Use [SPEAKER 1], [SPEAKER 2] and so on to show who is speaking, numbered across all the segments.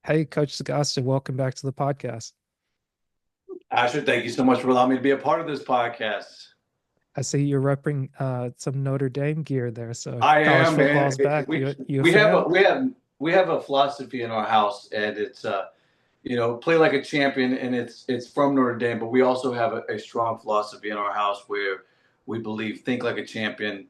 [SPEAKER 1] Hey, Coach Sagasta, welcome back to the podcast.
[SPEAKER 2] Asher, thank you so much for allowing me to be a part of this podcast.
[SPEAKER 1] I see you're repping some Notre Dame gear there. So
[SPEAKER 2] I
[SPEAKER 1] college
[SPEAKER 2] am, man.
[SPEAKER 1] football's back.
[SPEAKER 2] We
[SPEAKER 1] You a
[SPEAKER 2] we have a
[SPEAKER 1] fan?
[SPEAKER 2] philosophy in our house, and it's play like a champion, and it's from Notre Dame. But we also have a strong philosophy in our house where we believe think like a champion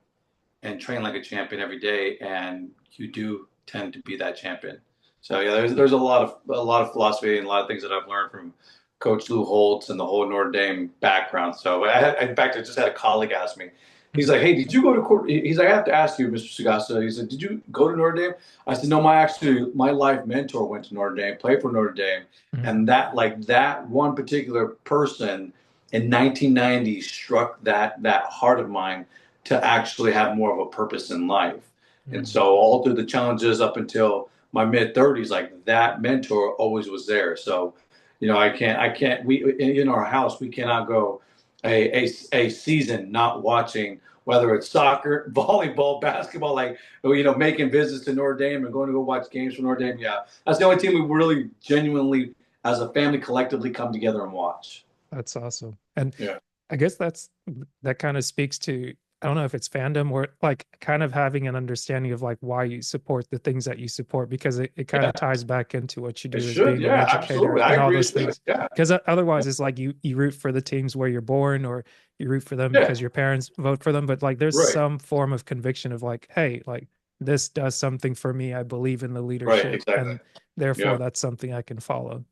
[SPEAKER 2] and train like a champion every day, and you do tend to be that champion. So yeah, there's a lot of philosophy and a lot of things that I've learned from Coach Lou Holtz and the whole Notre Dame background. So in fact, I just had a colleague ask me. He's
[SPEAKER 1] Mhm.
[SPEAKER 2] like, "Hey, did you go to court?" He's like, "I have to ask you, Mr. Sagasta." He said, "Did you go to Notre Dame?" I said, "No, my life mentor went to Notre Dame, played for Notre Dame,
[SPEAKER 1] Mhm.
[SPEAKER 2] and that one particular person in 1990 struck that heart of mine to actually have more of a purpose in life." And
[SPEAKER 1] Mhm.
[SPEAKER 2] so all through the challenges up until my mid 30s, like that mentor always was there. So, we in our house, we cannot go a season not watching, whether it's soccer, volleyball, basketball, making visits to Notre Dame and going to go watch games from Notre Dame. Yeah, that's the only team we really genuinely, as a family, collectively come together and watch.
[SPEAKER 1] That's awesome. And
[SPEAKER 2] Yeah.
[SPEAKER 1] I guess that kind of speaks to, I don't know if it's fandom or like kind of having an understanding of like why you support the things that you support, because it kind of
[SPEAKER 2] Yeah,
[SPEAKER 1] ties back into what you
[SPEAKER 2] it
[SPEAKER 1] do as
[SPEAKER 2] should.
[SPEAKER 1] being an
[SPEAKER 2] Yeah,
[SPEAKER 1] educator
[SPEAKER 2] absolutely. I
[SPEAKER 1] and all
[SPEAKER 2] agree. It
[SPEAKER 1] those
[SPEAKER 2] should.
[SPEAKER 1] things.
[SPEAKER 2] Yeah.
[SPEAKER 1] Because otherwise it's like you root for the teams where you're born, or you root for them
[SPEAKER 2] Yeah.
[SPEAKER 1] because your parents vote for them. But like there's
[SPEAKER 2] Right.
[SPEAKER 1] some form of conviction of like, hey, like this does something for me. I believe in the
[SPEAKER 2] Right.
[SPEAKER 1] leadership,
[SPEAKER 2] Exactly.
[SPEAKER 1] and therefore
[SPEAKER 2] Yeah.
[SPEAKER 1] that's something I can follow.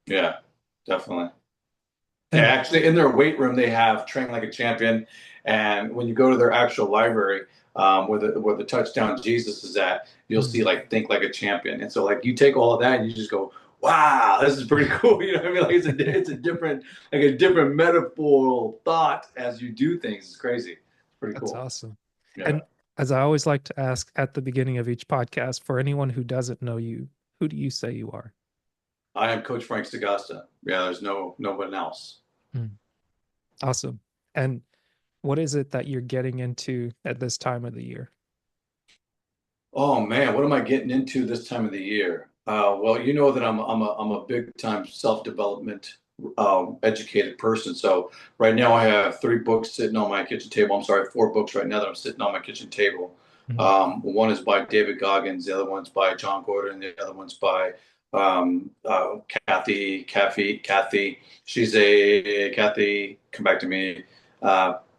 [SPEAKER 2] Yeah. Definitely. Yeah,
[SPEAKER 1] And
[SPEAKER 2] actually, in their weight room, they have Train Like a Champion, and when you go to their actual library, where the touchdown Jesus is at, you'll
[SPEAKER 1] mm,
[SPEAKER 2] see like Think Like a Champion, and so like you take all of that and you just go, wow, this is pretty cool. You know what I mean? Like it's a different metaphorical thought as you do things. It's crazy. It's pretty
[SPEAKER 1] that's
[SPEAKER 2] cool.
[SPEAKER 1] awesome.
[SPEAKER 2] Yeah.
[SPEAKER 1] And as I always like to ask at the beginning of each podcast, for anyone who doesn't know you, who do you say you are?
[SPEAKER 2] I am Coach Frank Sagasta. Yeah, there's no one else.
[SPEAKER 1] Mm, awesome. And what is it that you're getting into at this time of the year?
[SPEAKER 2] Oh man, what am I getting into this time of the year? Well, you know that I'm a big time self development educated person. So right now I have three books sitting on my kitchen table. I'm sorry, four books right now that I'm sitting on my kitchen table.
[SPEAKER 1] Mm,
[SPEAKER 2] One is by David Goggins, the other one's by John Gordon, the other one's by Kathy. Kathy. Come back to me.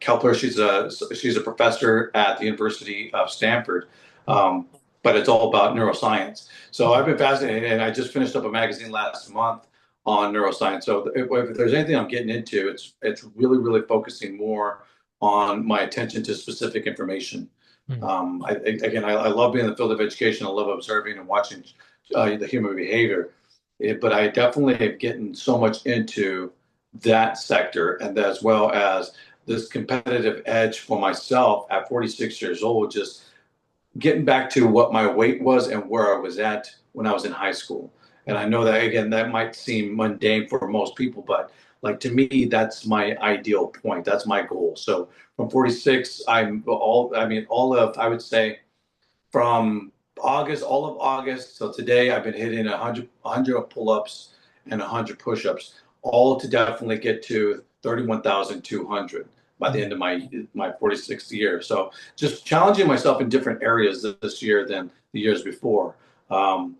[SPEAKER 2] Kepler. She's a professor at the University of Stanford,
[SPEAKER 1] mm,
[SPEAKER 2] um, but it's all about neuroscience. So
[SPEAKER 1] mm,
[SPEAKER 2] I've been fascinated, and I just finished up a magazine last month on neuroscience. So if there's anything I'm getting into, it's really really focusing more on my attention to specific information.
[SPEAKER 1] mm,
[SPEAKER 2] I love being in the field of education. I love observing and watching the human behavior, but I definitely have gotten so much into that sector, and as well as this competitive edge for myself at 46 years old, just getting back to what my weight was and where I was at when I was in high school. And I
[SPEAKER 1] mm.
[SPEAKER 2] know that again, that might seem mundane for most people, but like to me, that's my ideal point. That's my goal. So from 46, I would say from all of August till today, I've been hitting 100 pull-ups and 100 push-ups, all to definitely get to 31,200 by the
[SPEAKER 1] Mm.
[SPEAKER 2] end of my 46th year. So just challenging myself in different areas this year than the years before. Um,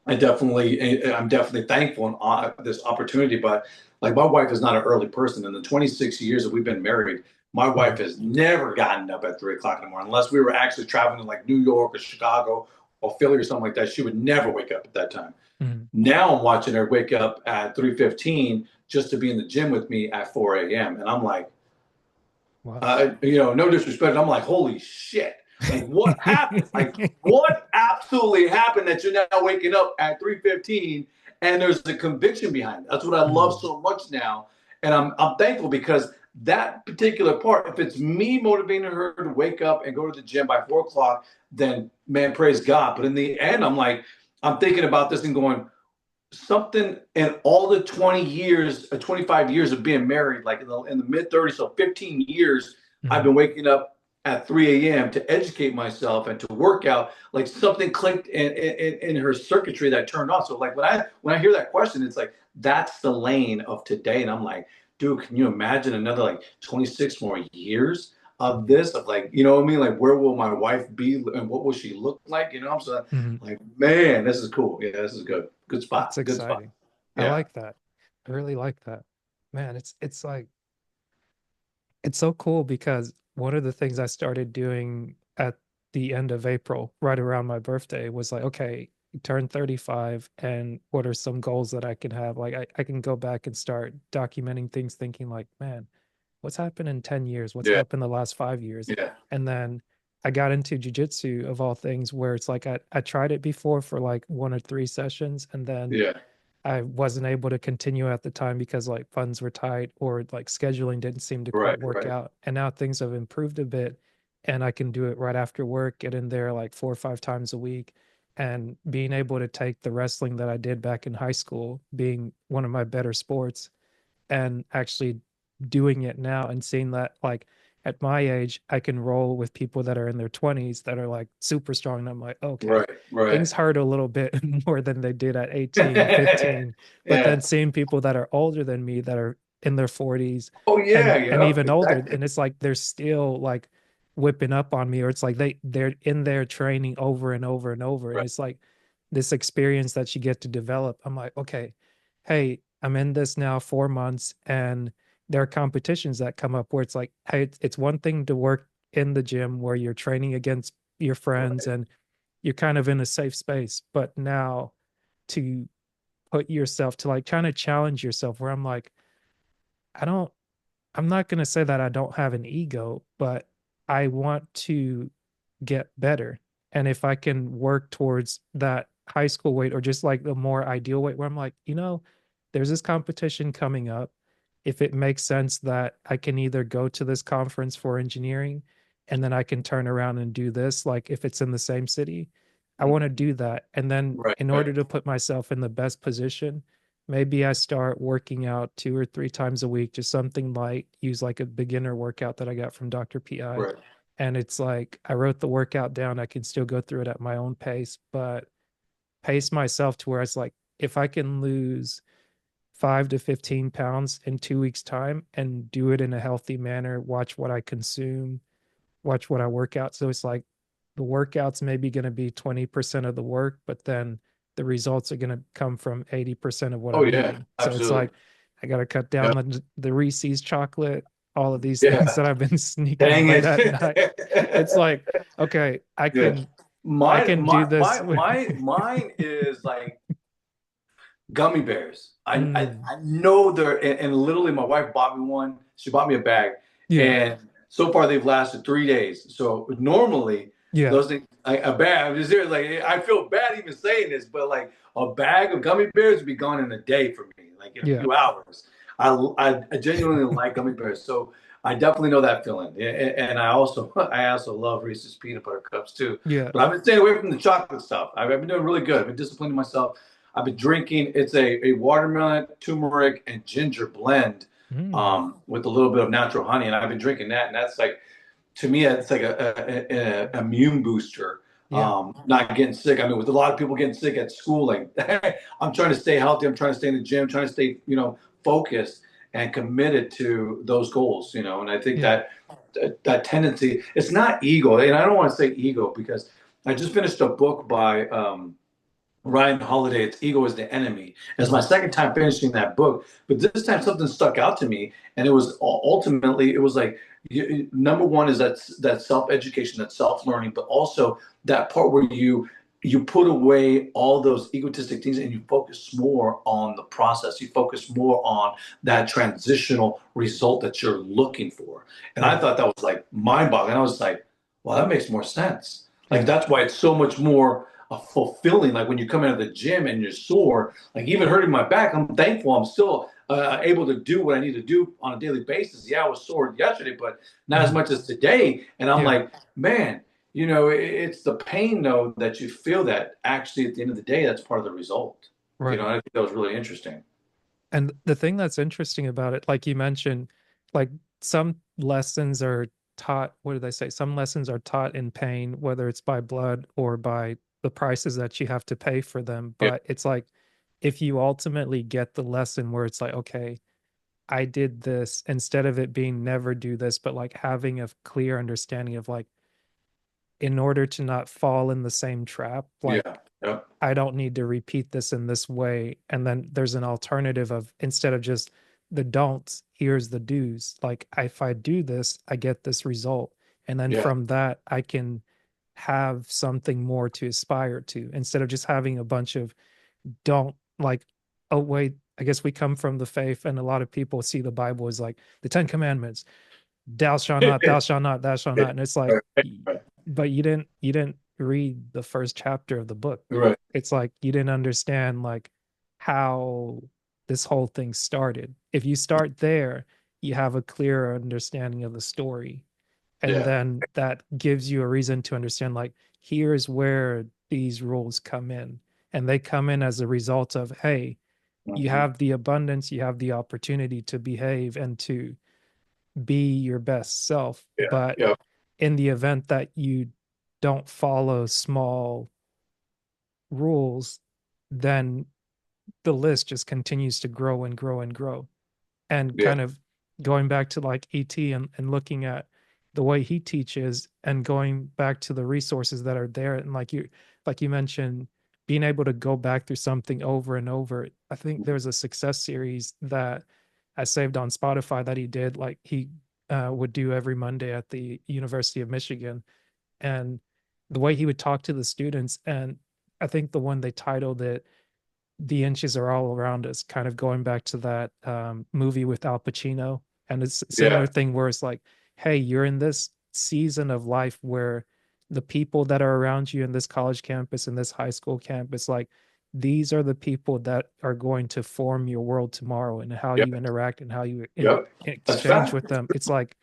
[SPEAKER 2] I'm definitely thankful on this opportunity, but like my wife is not an early person. In the 26 years that we've been married, my wife
[SPEAKER 1] Mm.
[SPEAKER 2] has never gotten up at 3 o'clock in the morning unless we were actually traveling to like New York or Chicago or Philly or something like that. She would never wake up at that time.
[SPEAKER 1] Mm.
[SPEAKER 2] Now I'm watching her wake up at 3:15 just to be in the gym with me at 4 a.m. And I'm like,
[SPEAKER 1] Wow.
[SPEAKER 2] no disrespect. I'm like, holy shit. Like, what happened? Like, what absolutely happened that you're now waking up at 3:15 and there's a conviction behind it? That's what I love
[SPEAKER 1] Mm.
[SPEAKER 2] so much now. And I'm thankful because that particular part, if it's me motivating her to wake up and go to the gym by 4 o'clock, then man, praise God. But in the end, I'm thinking about this and going, something in all the 20 years, 25 years of being married, like in the mid 30s, so 15 years, I've
[SPEAKER 1] Mm.
[SPEAKER 2] been waking up at 3 a.m. to educate myself and to work out. Like something clicked in her circuitry that turned on. So like when I hear that question, it's like that's the lane of today. And I'm like, dude, can you imagine another like 26 more years of this? Of like, you know what I mean? Like, where will my wife be and what will she look like? You know, so
[SPEAKER 1] Mhm.
[SPEAKER 2] like, man, this is cool. Yeah, this is good. Good
[SPEAKER 1] That's
[SPEAKER 2] spot. Good spot.
[SPEAKER 1] exciting. I
[SPEAKER 2] Yeah.
[SPEAKER 1] like that. I really like that. Man, it's like it's so cool because one of the things I started doing at the end of April, right around my birthday, was like, okay, you turn 35, and what are some goals that I can have? Like I can go back and start documenting things, thinking like, man, what's happened in 10 years? What's
[SPEAKER 2] Yeah.
[SPEAKER 1] happened the last 5 years?
[SPEAKER 2] Yeah.
[SPEAKER 1] And then I got into jujitsu of all things, where it's like I tried it before for like 1 or 3 sessions, and then
[SPEAKER 2] Yeah.
[SPEAKER 1] I wasn't able to continue at the time because like funds were tight, or like scheduling didn't seem to
[SPEAKER 2] Right.
[SPEAKER 1] quite work
[SPEAKER 2] Right.
[SPEAKER 1] out. And now things have improved a bit, and I can do it right after work, get in there like 4 or 5 times a week. And being able to take the wrestling that I did back in high school, being one of my better sports, and actually doing it now and seeing that like at my age I can roll with people that are in their 20s that are like super strong, and I'm like, okay,
[SPEAKER 2] Right. Right.
[SPEAKER 1] things hurt a little bit more than they did at 18, 15. But
[SPEAKER 2] Yeah.
[SPEAKER 1] then seeing people that are older than me that are in their 40s
[SPEAKER 2] Oh yeah.
[SPEAKER 1] and
[SPEAKER 2] Yeah.
[SPEAKER 1] even older,
[SPEAKER 2] Exactly.
[SPEAKER 1] and it's like they're still like whipping up on me, or it's like they're in there training over and over and over, and
[SPEAKER 2] Right.
[SPEAKER 1] it's like this experience that you get to develop. I'm like, okay, hey, I'm in this now 4 months, and there are competitions that come up where it's like, hey, it's one thing to work in the gym where you're training against your friends
[SPEAKER 2] Right.
[SPEAKER 1] and you're kind of in a safe space, but now to put yourself to like trying to challenge yourself, where I'm like, I don't, I'm not going to say that I don't have an ego, but I want to get better. And if I can work towards that high school weight, or just like the more ideal weight, where I'm like, there's this competition coming up. If it makes sense that I can either go to this conference for engineering and then I can turn around and do this, like if it's in the same city, I want to do that. And then
[SPEAKER 2] Right.
[SPEAKER 1] in
[SPEAKER 2] Right.
[SPEAKER 1] order to put myself in the best position, maybe I start working out 2 or 3 times a week, just something light, use like a beginner workout that I got from Dr. PI.
[SPEAKER 2] Right.
[SPEAKER 1] And it's like I wrote the workout down. I can still go through it at my own pace, but pace myself to where it's like, if I can lose 5 to 15 pounds in 2 weeks' time and do it in a healthy manner, watch what I consume, watch what I work out. So it's like the workouts maybe going to be 20% of the work, but then the results are going to come from 80% of what
[SPEAKER 2] Oh
[SPEAKER 1] I'm
[SPEAKER 2] yeah.
[SPEAKER 1] eating. So it's
[SPEAKER 2] Absolutely.
[SPEAKER 1] like I got to cut
[SPEAKER 2] Yeah.
[SPEAKER 1] down the Reese's chocolate, all of these things
[SPEAKER 2] Yeah.
[SPEAKER 1] that I've been sneaking
[SPEAKER 2] Dang
[SPEAKER 1] late
[SPEAKER 2] it.
[SPEAKER 1] at night. It's like, okay, I
[SPEAKER 2] Yeah.
[SPEAKER 1] can I
[SPEAKER 2] Mine,
[SPEAKER 1] can do
[SPEAKER 2] my,
[SPEAKER 1] this
[SPEAKER 2] my,
[SPEAKER 1] with
[SPEAKER 2] my, mine is like gummy bears.
[SPEAKER 1] mm,
[SPEAKER 2] I know they're, and literally my wife bought me one. She bought me a bag,
[SPEAKER 1] yeah,
[SPEAKER 2] and so far they've lasted 3 days. So normally
[SPEAKER 1] yeah,
[SPEAKER 2] those things, a bag. I'm just here, like I feel bad even saying this, but like a bag of gummy bears would be gone in a day for me, like in a
[SPEAKER 1] yeah.
[SPEAKER 2] few hours. I genuinely like gummy bears, so I definitely know that feeling. And I also love Reese's peanut butter cups too.
[SPEAKER 1] Yeah.
[SPEAKER 2] But I've been staying away from the chocolate stuff. I've been doing really good. I've been disciplining myself. I've been drinking. It's a watermelon, turmeric, and ginger blend
[SPEAKER 1] Mm,
[SPEAKER 2] with a little bit of natural honey, and I've been drinking that, and that's like to me, it's like a immune booster.
[SPEAKER 1] yeah.
[SPEAKER 2] Not getting sick. I mean, with a lot of people getting sick at schooling, I'm trying to stay healthy. I'm trying to stay in the gym, trying to stay, focused and committed to those goals. And I think
[SPEAKER 1] Yeah.
[SPEAKER 2] that tendency, it's not ego, and I don't want to say ego because I just finished a book by Ryan Holiday, It's Ego is the Enemy. It's my
[SPEAKER 1] Mhm.
[SPEAKER 2] second time finishing that book, but this time something stuck out to me, and it was ultimately it was like number one is that self education, that self learning, but also that part where you put away all those egotistic things and you focus more on the process. You focus more on that transitional result that you're looking for. And I
[SPEAKER 1] Yeah.
[SPEAKER 2] thought that was like mind boggling. I was like, well, that makes more sense. Like
[SPEAKER 1] Yeah.
[SPEAKER 2] that's why it's so much more fulfilling. Like when you come out of the gym and you're sore, like even hurting my back, I'm thankful I'm still able to do what I need to do on a daily basis. Yeah, I was sore yesterday, but not as
[SPEAKER 1] Mhm.
[SPEAKER 2] much as today. And I'm
[SPEAKER 1] Yeah.
[SPEAKER 2] like, man, it's the pain though that you feel that actually at the end of the day, that's part of the result.
[SPEAKER 1] Right.
[SPEAKER 2] I think that was really interesting.
[SPEAKER 1] And the thing that's interesting about it, like you mentioned, like some lessons are taught, what do they say? Some lessons are taught in pain, whether it's by blood or by the prices that you have to pay for them.
[SPEAKER 2] Yeah.
[SPEAKER 1] But it's like if you ultimately get the lesson where it's like, okay, I did this, instead of it being never do this, but like having a clear understanding of like, in order to not fall in the same trap, like
[SPEAKER 2] Yeah. Yep.
[SPEAKER 1] I don't need to repeat this in this way. And then there's an alternative of, instead of just the don'ts, here's the do's. Like if I do this, I get this result. And then
[SPEAKER 2] Yeah.
[SPEAKER 1] from that, I can have something more to aspire to, instead of just having a bunch of don't, like, oh wait, I guess we come from the faith and a lot of people see the Bible as like the 10 commandments, thou shalt not, thou shalt not, thou shalt not. And it's like,
[SPEAKER 2] Right. Right.
[SPEAKER 1] but you didn't read the first chapter of the book.
[SPEAKER 2] Right.
[SPEAKER 1] It's like you didn't understand like how this whole thing started. If you start there, you have a clearer understanding of the story. And
[SPEAKER 2] Yeah.
[SPEAKER 1] then that gives you a reason to understand like, here's where these rules come in. And they come in as a result of, hey, you
[SPEAKER 2] Mhm.
[SPEAKER 1] have the abundance, you have the opportunity to behave and to be your best self.
[SPEAKER 2] Yeah.
[SPEAKER 1] But
[SPEAKER 2] Yep.
[SPEAKER 1] in the event that you don't follow small rules, then the list just continues to grow and grow and grow. And
[SPEAKER 2] Yeah.
[SPEAKER 1] kind of going back to like ET and looking at the way he teaches and going back to the resources that are there. And like you mentioned, being able to go back through something over and over. I think there's a success series that I saved on Spotify that he did. Like he would do every Monday at the University of Michigan. And the way he would talk to the students, and I think the one they titled it "The Inches Are All Around Us," kind of going back to that movie with Al Pacino. And it's a
[SPEAKER 2] Yeah.
[SPEAKER 1] similar thing where it's like, hey, you're in this season of life where the people that are around you in this college campus, in this high school campus, like these are the people that are going to form your world tomorrow, and how
[SPEAKER 2] Yep.
[SPEAKER 1] you interact and how you
[SPEAKER 2] Yep. That's
[SPEAKER 1] exchange
[SPEAKER 2] fact.
[SPEAKER 1] with them. It's like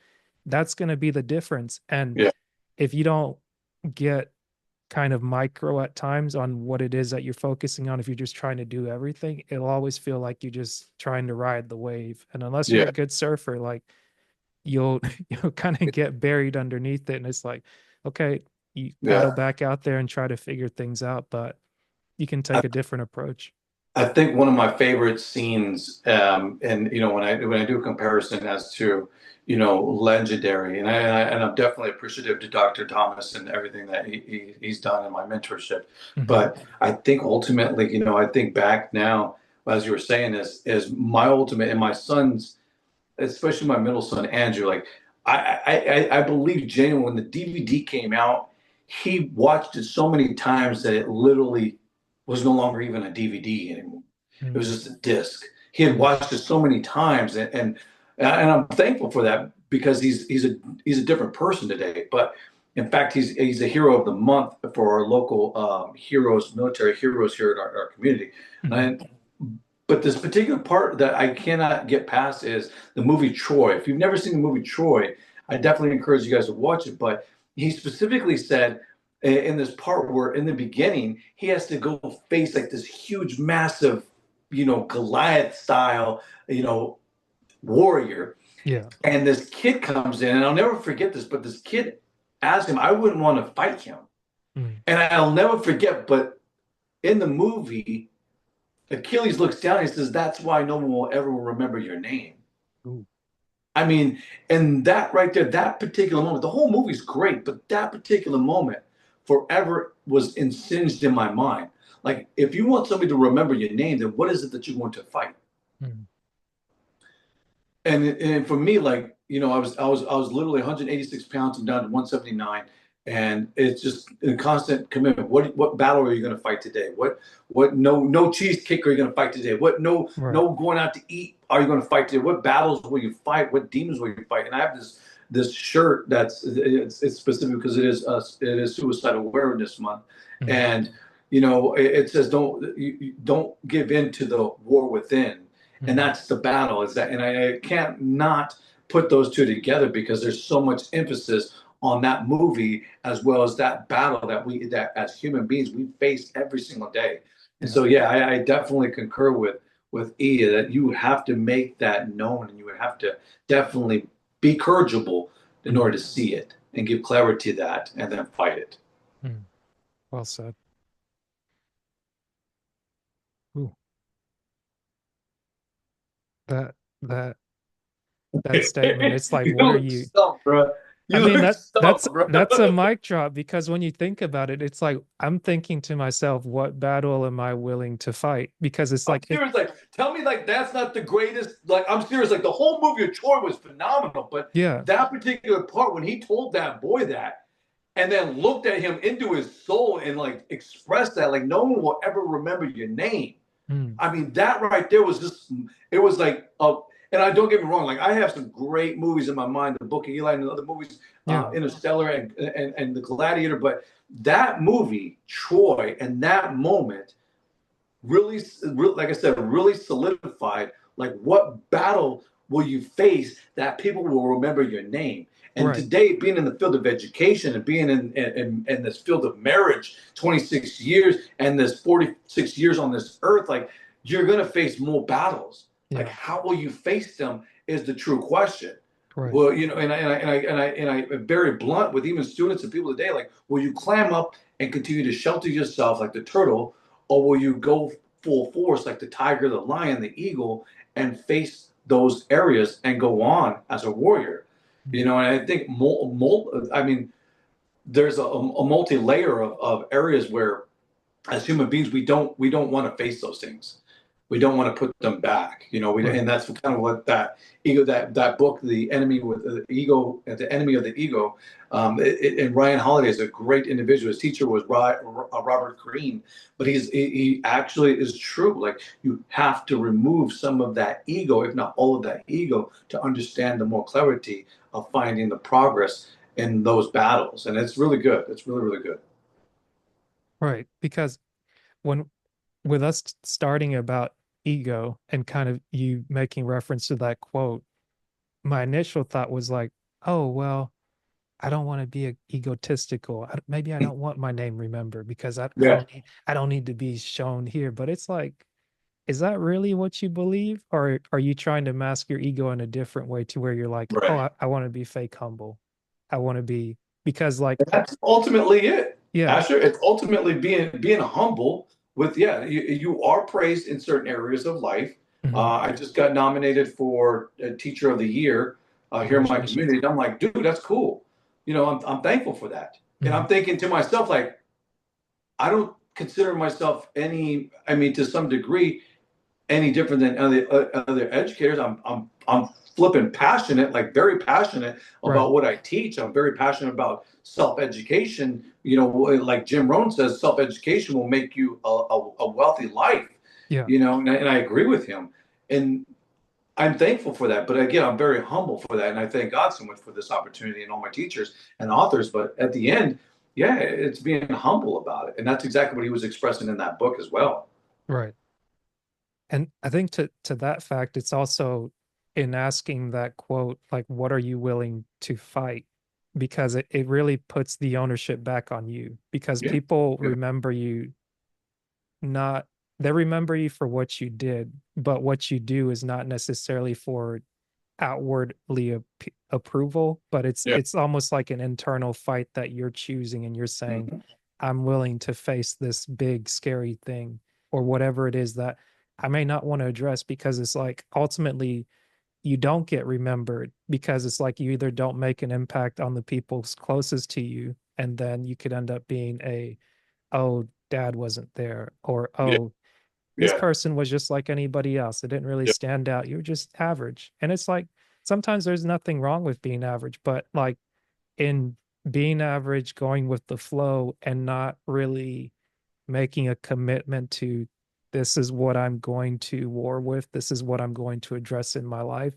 [SPEAKER 1] that's going to be the difference. And
[SPEAKER 2] Yeah.
[SPEAKER 1] if you don't get kind of micro at times on what it is that you're focusing on, if you're just trying to do everything, it'll always feel like you're just trying to ride the wave. And unless you're
[SPEAKER 2] Yeah.
[SPEAKER 1] a good surfer, like you'll you'll kind of get buried underneath it. And it's like, okay, you paddle
[SPEAKER 2] Yeah.
[SPEAKER 1] back out there and try to figure things out, but you can
[SPEAKER 2] I,
[SPEAKER 1] take a different approach.
[SPEAKER 2] I think one of my favorite scenes, and when I do a comparison as to, legendary, and I'm definitely appreciative to Dr. Thomas and everything that he's done in my mentorship.
[SPEAKER 1] Mhm.
[SPEAKER 2] But I think ultimately, I think back now, as you were saying, is my ultimate and my son's, especially my middle son Andrew. Like I believe genuinely when the DVD came out, he watched it so many times that it literally was no longer even a DVD anymore. It was
[SPEAKER 1] Mhm.
[SPEAKER 2] just a disc. He had watched it so many times, and I'm thankful for that because he's a different person today. But in fact, he's a hero of the month for our local heroes, military heroes here in our community.
[SPEAKER 1] Mhm.
[SPEAKER 2] And but this particular part that I cannot get past is the movie Troy. If you've never seen the movie Troy, I definitely encourage you guys to watch it. But he specifically said in this part where in the beginning he has to go face like this huge, massive, Goliath style, warrior,
[SPEAKER 1] Yeah.
[SPEAKER 2] and this kid comes in, and I'll never forget this. But this kid asked him, "I wouldn't want to fight him,"
[SPEAKER 1] Mhm.
[SPEAKER 2] and I'll never forget. But in the movie, Achilles looks down and he says, "That's why no one will ever remember your name."
[SPEAKER 1] Ooh.
[SPEAKER 2] I mean, and that right there, that particular moment, the whole movie's great, but that particular moment forever was insinged in my mind. Like, if you want somebody to remember your name, then what is it that you want to fight?
[SPEAKER 1] Mhm.
[SPEAKER 2] And for me, like, I was literally 186 pounds. I'm down to 179, and it's just a constant commitment. What battle are you going to fight today? What no cheesecake are you going to fight today? What
[SPEAKER 1] Right.
[SPEAKER 2] no going out to eat are you going to fight today? What battles will you fight? What demons will you fight? And I have this shirt it's specific because it is Suicide Awareness Month,
[SPEAKER 1] Mhm.
[SPEAKER 2] and it says don't give in to the war within, and
[SPEAKER 1] Mhm.
[SPEAKER 2] that's the battle. Is that, and I can't not put those two together because there's so much emphasis on that movie as well as that battle that as human beings we face every single day. And
[SPEAKER 1] Yeah.
[SPEAKER 2] so yeah, I definitely concur with that you have to make that known, and you would have to definitely be courageable in order to see it and give clarity to that and then fight it.
[SPEAKER 1] Mm. Well said. Ooh, that that that statement, it's like,
[SPEAKER 2] You
[SPEAKER 1] what are
[SPEAKER 2] look
[SPEAKER 1] you?
[SPEAKER 2] stumped, bro.
[SPEAKER 1] I
[SPEAKER 2] You
[SPEAKER 1] mean,
[SPEAKER 2] look stumped, bro.
[SPEAKER 1] that's a mic drop because when you think about it, it's like I'm thinking to myself, what battle am I willing to fight? Because it's
[SPEAKER 2] I'm
[SPEAKER 1] like it,
[SPEAKER 2] serious. Like, tell me, like, that's not the greatest. Like, I'm serious. Like, the whole movie of Troy was phenomenal, but
[SPEAKER 1] yeah,
[SPEAKER 2] that particular part when he told that boy that, and then looked at him into his soul and like expressed that, like, no one will ever remember your name.
[SPEAKER 1] mm,
[SPEAKER 2] I mean, that right there was just, it was like, and I don't get me wrong, like I have some great movies in my mind, The Book of Eli and other movies,
[SPEAKER 1] yeah,
[SPEAKER 2] Interstellar and The Gladiator, but that movie, Troy, and that moment really, like I said, really solidified like what battle will you face that people will remember your name. And
[SPEAKER 1] right,
[SPEAKER 2] today, being in the field of education and being in this field of marriage, 26 years and this 46 years on this earth, like you're going to face more battles. Like,
[SPEAKER 1] yeah,
[SPEAKER 2] how will you face them is the true question.
[SPEAKER 1] right,
[SPEAKER 2] Well, you know, and I am very blunt with even students and people today. Like, will you clam up and continue to shelter yourself like the turtle, or will you go full force like the tiger, the lion, the eagle, and face those areas and go on as a warrior?
[SPEAKER 1] mm,
[SPEAKER 2] You know, and I think I mean, there's a multi-layer of areas where, as human beings, we don't want to face those things. We don't want to put them back. You know,
[SPEAKER 1] right,
[SPEAKER 2] and that's kind of what that ego, that book, The Enemy with the Ego, The Enemy of the Ego. And Ryan Holiday is a great individual. His teacher was Robert Greene, but he actually is true. Like, you have to remove some of that ego, if not all of that ego, to understand the more clarity of finding the progress in those battles. And it's really good. It's really, really good.
[SPEAKER 1] right. Because when with us starting about ego and kind of you making reference to that quote, my initial thought was like, oh, well, I don't want to be egotistical. Maybe I don't want my name remembered because
[SPEAKER 2] Yeah.
[SPEAKER 1] I don't need to be shown here. But it's like, is that really what you believe? Or are you trying to mask your ego in a different way to where you're like, oh,
[SPEAKER 2] Right.
[SPEAKER 1] I want to be fake humble. I want to be because like,
[SPEAKER 2] That's ultimately it,
[SPEAKER 1] yeah.
[SPEAKER 2] Asher. It's ultimately being humble with, yeah, you are praised in certain areas of life.
[SPEAKER 1] Mhm.
[SPEAKER 2] I just got nominated for Teacher of the Year here in my
[SPEAKER 1] Congratulations.
[SPEAKER 2] community. And I'm like, dude, that's cool. You know, I'm thankful for that. And
[SPEAKER 1] Mhm.
[SPEAKER 2] I'm thinking to myself, like, I don't consider myself any, I mean, to some degree, any different than other educators. I'm flipping passionate, like very passionate
[SPEAKER 1] Right.
[SPEAKER 2] about what I teach. I'm very passionate about self education. You know, like Jim Rohn says, self education will make you a wealthy life.
[SPEAKER 1] Yeah.
[SPEAKER 2] You know, and I agree with him, and I'm thankful for that. But again, I'm very humble for that, and I thank God so much for this opportunity and all my teachers and authors. But at the end, yeah, it's being humble about it, and that's exactly what he was expressing in that book as well.
[SPEAKER 1] Right. And I think to that fact, it's also in asking that quote, like, what are you willing to fight? Because it really puts the ownership back on you because
[SPEAKER 2] Yeah,
[SPEAKER 1] people
[SPEAKER 2] yeah,
[SPEAKER 1] remember you not they remember you for what you did, but what you do is not necessarily for outwardly approval, but
[SPEAKER 2] yeah.
[SPEAKER 1] it's almost like an internal fight that you're choosing and you're saying,
[SPEAKER 2] Mhm.
[SPEAKER 1] I'm willing to face this big scary thing or whatever it is that I may not want to address because it's like ultimately you don't get remembered because it's like you either don't make an impact on the people closest to you and then you could end up being a, oh, dad wasn't there, or
[SPEAKER 2] Yeah,
[SPEAKER 1] oh, this
[SPEAKER 2] yeah,
[SPEAKER 1] person was just like anybody else. It didn't really
[SPEAKER 2] yeah.
[SPEAKER 1] stand out. You were just average. And it's like sometimes there's nothing wrong with being average, but like in being average, going with the flow and not really making a commitment to this is what I'm going to war with, this is what I'm going to address in my life,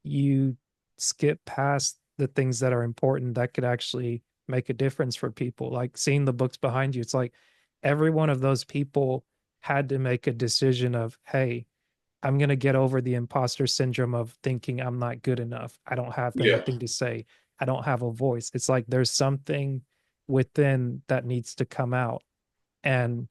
[SPEAKER 1] you skip past the things that are important that could actually make a difference for people. Like seeing the books behind you, it's like every one of those people had to make a decision of, hey, I'm going to get over the imposter syndrome of thinking I'm not good enough. I don't have
[SPEAKER 2] Yeah.
[SPEAKER 1] anything to say. I don't have a voice. It's like there's something within that needs to come out. And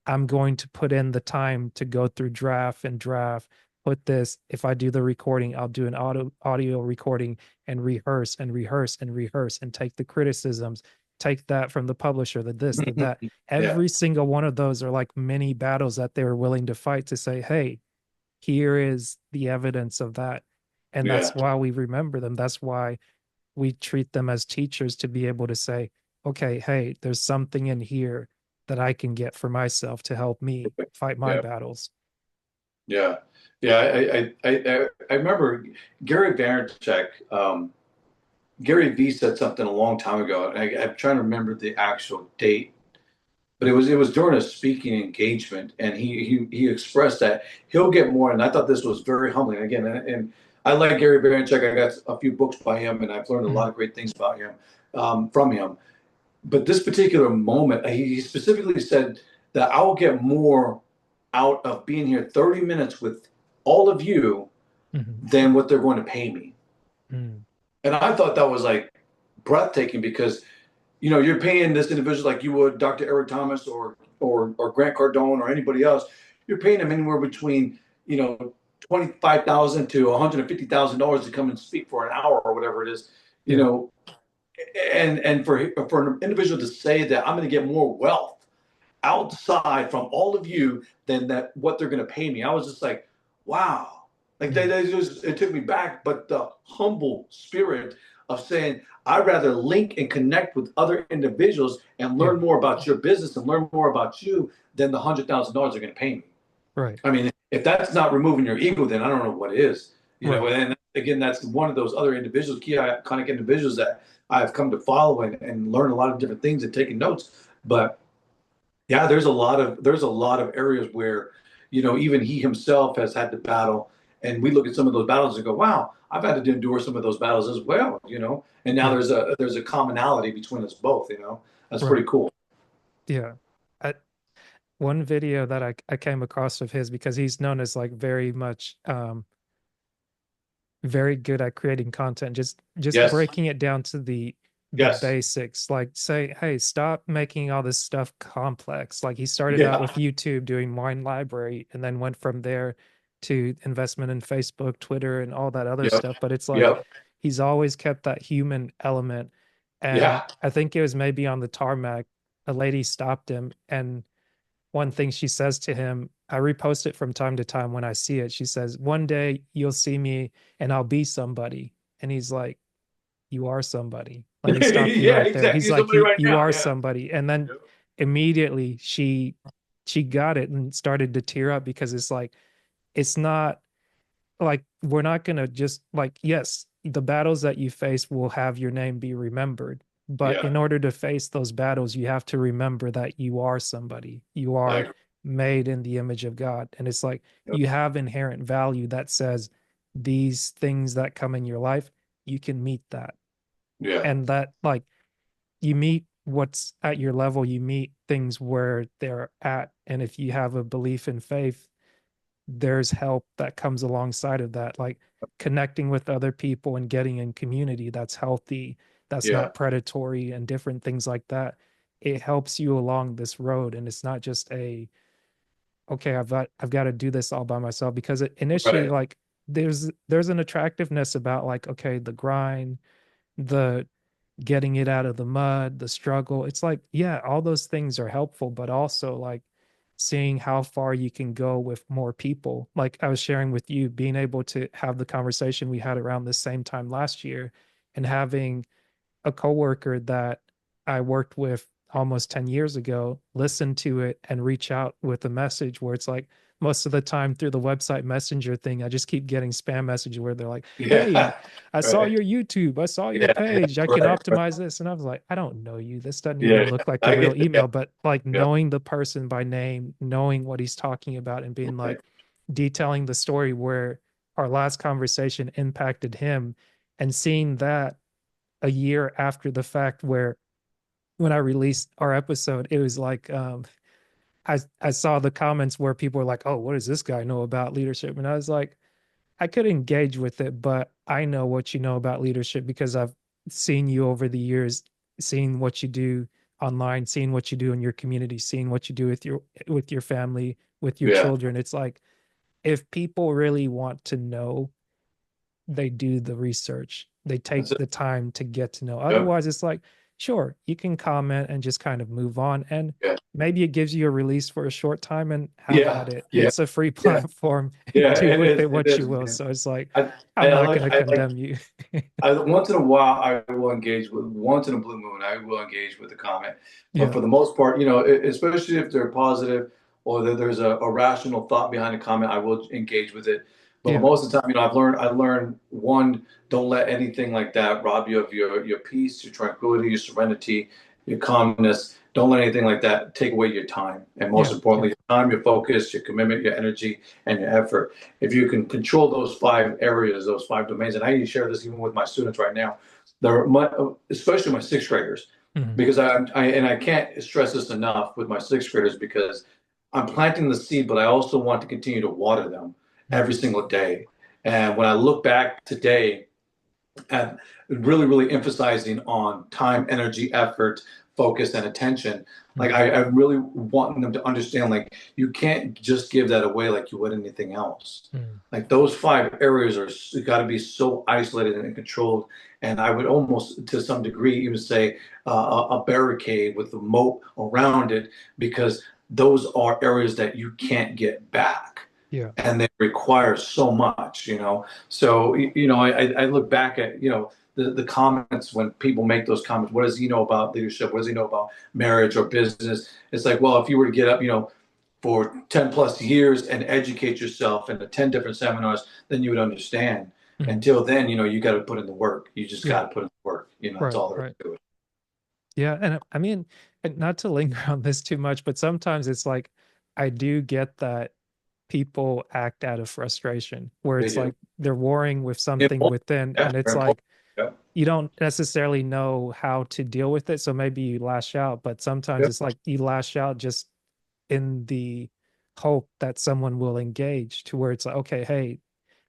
[SPEAKER 1] I'm going to put in the time to go through draft and draft, put this, if I do the recording, I'll do an audio recording and rehearse and rehearse and rehearse and take the criticisms, take that from the publisher, the this, the that.
[SPEAKER 2] Yeah.
[SPEAKER 1] Every single one of those are like mini battles that they were willing to fight to say, hey, here is the evidence of that. And
[SPEAKER 2] Yeah.
[SPEAKER 1] that's why we remember them. That's why we treat them as teachers, to be able to say, okay, hey, there's something in here that I can get for myself to help me fight my
[SPEAKER 2] Yeah.
[SPEAKER 1] battles.
[SPEAKER 2] Yeah. Yeah. I remember Gary Vaynerchuk, Gary V said something a long time ago. I'm trying to remember the actual date, but it was during a speaking engagement, and he expressed that he'll get more. And I thought this was very humbling. Again, and I like Gary Vaynerchuk. I got a few books by him, and I've learned a
[SPEAKER 1] Mhm.
[SPEAKER 2] lot of great things about him, from him. But this particular moment, he specifically said that I will get more out of being here 30 minutes with all of you
[SPEAKER 1] Mhm.
[SPEAKER 2] than what they're going to pay me.
[SPEAKER 1] Mhm.
[SPEAKER 2] And I thought that was like breathtaking, because you're paying this individual like you would Dr. Eric Thomas or Grant Cardone or anybody else. You're paying them anywhere between, 25,000 to $150,000 to come and speak for an hour or whatever it is. You
[SPEAKER 1] Yeah.
[SPEAKER 2] know, and for an individual to say that I'm going to get more wealth outside from all of you than that what they're going to pay me. I was just like, wow. Like
[SPEAKER 1] Mhm.
[SPEAKER 2] it took me back, but the humble spirit of saying, I'd rather link and connect with other individuals and
[SPEAKER 1] Yeah.
[SPEAKER 2] learn more about your business and learn more about you than the $100,000 they're going to pay me.
[SPEAKER 1] Right.
[SPEAKER 2] I mean, if that's not removing your ego, then I don't know what is.
[SPEAKER 1] Right.
[SPEAKER 2] And again, that's one of those other individuals, key iconic individuals that I've come to follow and learn a lot of different things and taking notes. But yeah, there's a lot of areas where, even he himself has had to battle, and we look at some of those battles and go, wow, I've had to endure some of those battles as well. And now
[SPEAKER 1] Yeah.
[SPEAKER 2] there's a commonality between us both. That's pretty
[SPEAKER 1] Right.
[SPEAKER 2] cool.
[SPEAKER 1] Yeah. I, one video that I came across of his, because he's known as like very much very good at creating content, just
[SPEAKER 2] Yes,
[SPEAKER 1] breaking it down to the
[SPEAKER 2] yes,
[SPEAKER 1] basics, like say, hey, stop making all this stuff complex. Like he started out
[SPEAKER 2] yeah,
[SPEAKER 1] with YouTube doing wine library and then went from there to investment in Facebook, Twitter, and all that other
[SPEAKER 2] yep,
[SPEAKER 1] stuff, but it's like
[SPEAKER 2] yep,
[SPEAKER 1] he's always kept that human element. And
[SPEAKER 2] yeah,
[SPEAKER 1] I think it was maybe on the tarmac, a lady stopped him, and one thing she says to him, I repost it from time to time when I see it. She says, one day you'll see me and I'll be somebody. And he's like, you are somebody. Let me stop you
[SPEAKER 2] yeah,
[SPEAKER 1] right there. He's
[SPEAKER 2] exactly.
[SPEAKER 1] like,
[SPEAKER 2] Somebody
[SPEAKER 1] you
[SPEAKER 2] right
[SPEAKER 1] you
[SPEAKER 2] now,
[SPEAKER 1] are
[SPEAKER 2] yeah.
[SPEAKER 1] somebody. And then
[SPEAKER 2] Yep.
[SPEAKER 1] immediately she got it and started to tear up, because it's like, it's not like, we're not going to just like, yes, the battles that you face will have your name be remembered, but
[SPEAKER 2] Yeah,
[SPEAKER 1] in order to face those battles, you have to remember that you are somebody. You
[SPEAKER 2] I
[SPEAKER 1] are
[SPEAKER 2] agree.
[SPEAKER 1] made in the image of God, and it's like
[SPEAKER 2] Yep.
[SPEAKER 1] you have inherent value that says these things that come in your life, you can meet that.
[SPEAKER 2] Yeah,
[SPEAKER 1] And that, like, you meet what's at your level, you meet things where they're at, and if you have a belief in faith, there's help that comes alongside of that, like connecting with other people and getting in community that's healthy, that's
[SPEAKER 2] yeah,
[SPEAKER 1] not predatory, and different things like that. It helps you along this road, and it's not just a, okay, I've got to do this all by myself, because initially,
[SPEAKER 2] right.
[SPEAKER 1] like, there's an attractiveness about, like, okay, the grind, the getting it out of the mud, the struggle. It's like, yeah, all those things are helpful, but also like seeing how far you can go with more people. Like I was sharing with you, being able to have the conversation we had around the same time last year, and having a coworker that I worked with almost 10 years ago listen to it and reach out with a message where it's like, most of the time through the website messenger thing, I just keep getting spam messages where they're like, hey,
[SPEAKER 2] Yeah,
[SPEAKER 1] I saw
[SPEAKER 2] right.
[SPEAKER 1] your YouTube, I saw your
[SPEAKER 2] Yeah, yeah,
[SPEAKER 1] page, I can
[SPEAKER 2] right, right.
[SPEAKER 1] optimize this. And I was like, I don't know you. This doesn't
[SPEAKER 2] Yeah,
[SPEAKER 1] even look like a
[SPEAKER 2] I
[SPEAKER 1] real
[SPEAKER 2] get it. Yeah,
[SPEAKER 1] email. But like
[SPEAKER 2] yeah,
[SPEAKER 1] knowing the person by name, knowing what he's talking about, and being
[SPEAKER 2] right.
[SPEAKER 1] like detailing the story where our last conversation impacted him, and seeing that a year after the fact, where when I released our episode, it was like, I saw the comments where people were like, "Oh, what does this guy know about leadership?" And I was like, I could engage with it, but I know what you know about leadership because I've seen you over the years, seeing what you do online, seeing what you do in your community, seeing what you do with your family, with your
[SPEAKER 2] Yeah,
[SPEAKER 1] children. It's like, if people really want to know, they do the research. They
[SPEAKER 2] That's
[SPEAKER 1] take
[SPEAKER 2] it.
[SPEAKER 1] the time to get to know.
[SPEAKER 2] Yep.
[SPEAKER 1] Otherwise, it's like, sure, you can comment and just kind of move on. And
[SPEAKER 2] Yeah.
[SPEAKER 1] maybe it gives you a release for a short time and have
[SPEAKER 2] Yeah.
[SPEAKER 1] at it.
[SPEAKER 2] Yeah.
[SPEAKER 1] It's a free
[SPEAKER 2] Yeah.
[SPEAKER 1] platform.
[SPEAKER 2] Yeah.
[SPEAKER 1] Do
[SPEAKER 2] It
[SPEAKER 1] with
[SPEAKER 2] is.
[SPEAKER 1] it
[SPEAKER 2] It
[SPEAKER 1] what
[SPEAKER 2] is,
[SPEAKER 1] you will.
[SPEAKER 2] man.
[SPEAKER 1] So it's like,
[SPEAKER 2] I,
[SPEAKER 1] I'm not going to
[SPEAKER 2] I like
[SPEAKER 1] condemn you.
[SPEAKER 2] once in a while, I will engage with once in a blue moon. I will engage with a comment, but
[SPEAKER 1] Yeah.
[SPEAKER 2] for the most part, especially if they're positive or that there's a rational thought behind a comment, I will engage with it. But
[SPEAKER 1] Yeah.
[SPEAKER 2] most of the time, I learned one, don't let anything like that rob you of your peace, your tranquility, your serenity, your calmness. Don't let anything like that take away your time, and most
[SPEAKER 1] Yeah. Yeah.
[SPEAKER 2] importantly, your time, your focus, your commitment, your energy, and your effort. If you can control those 5 areas, those 5 domains, and I share this even with my students right now, especially my sixth graders,
[SPEAKER 1] Mhm.
[SPEAKER 2] because I can't stress this enough with my sixth graders because I'm planting the seed, but I also want to continue to water them every
[SPEAKER 1] Mhm.
[SPEAKER 2] single day. And when I look back today, and really, really emphasizing on time, energy, effort, focus, and attention. Like
[SPEAKER 1] Mhm.
[SPEAKER 2] I really want them to understand, like you can't just give that away like you would anything else.
[SPEAKER 1] Mhm.
[SPEAKER 2] Like those 5 areas are got to be so isolated and controlled. And I would almost, to some degree, even say a barricade with a moat around it, because those are areas that you can't get back,
[SPEAKER 1] Yeah.
[SPEAKER 2] and they require so much. So I look back at the comments when people make those comments. What does he know about leadership? What does he know about marriage or business? It's like, well, if you were to get up, for 10 plus years and educate yourself and attend different seminars, then you would understand.
[SPEAKER 1] Mhm.
[SPEAKER 2] Until then, you got to put in the work. You just
[SPEAKER 1] Yeah.
[SPEAKER 2] got to put in the work. That's
[SPEAKER 1] Right.
[SPEAKER 2] all there is
[SPEAKER 1] Right.
[SPEAKER 2] to it.
[SPEAKER 1] Yeah, and I mean, and not to linger on this too much, but sometimes it's like I do get that people act out of frustration where
[SPEAKER 2] They
[SPEAKER 1] it's
[SPEAKER 2] do.
[SPEAKER 1] like they're warring with something
[SPEAKER 2] Impulse.
[SPEAKER 1] within,
[SPEAKER 2] Yeah,
[SPEAKER 1] and it's
[SPEAKER 2] very important.
[SPEAKER 1] like
[SPEAKER 2] Yeah.
[SPEAKER 1] you don't necessarily know how to deal with it. So maybe you lash out, but sometimes it's
[SPEAKER 2] Yeah.
[SPEAKER 1] like you lash out just in the hope that someone will engage to where it's like, okay, hey,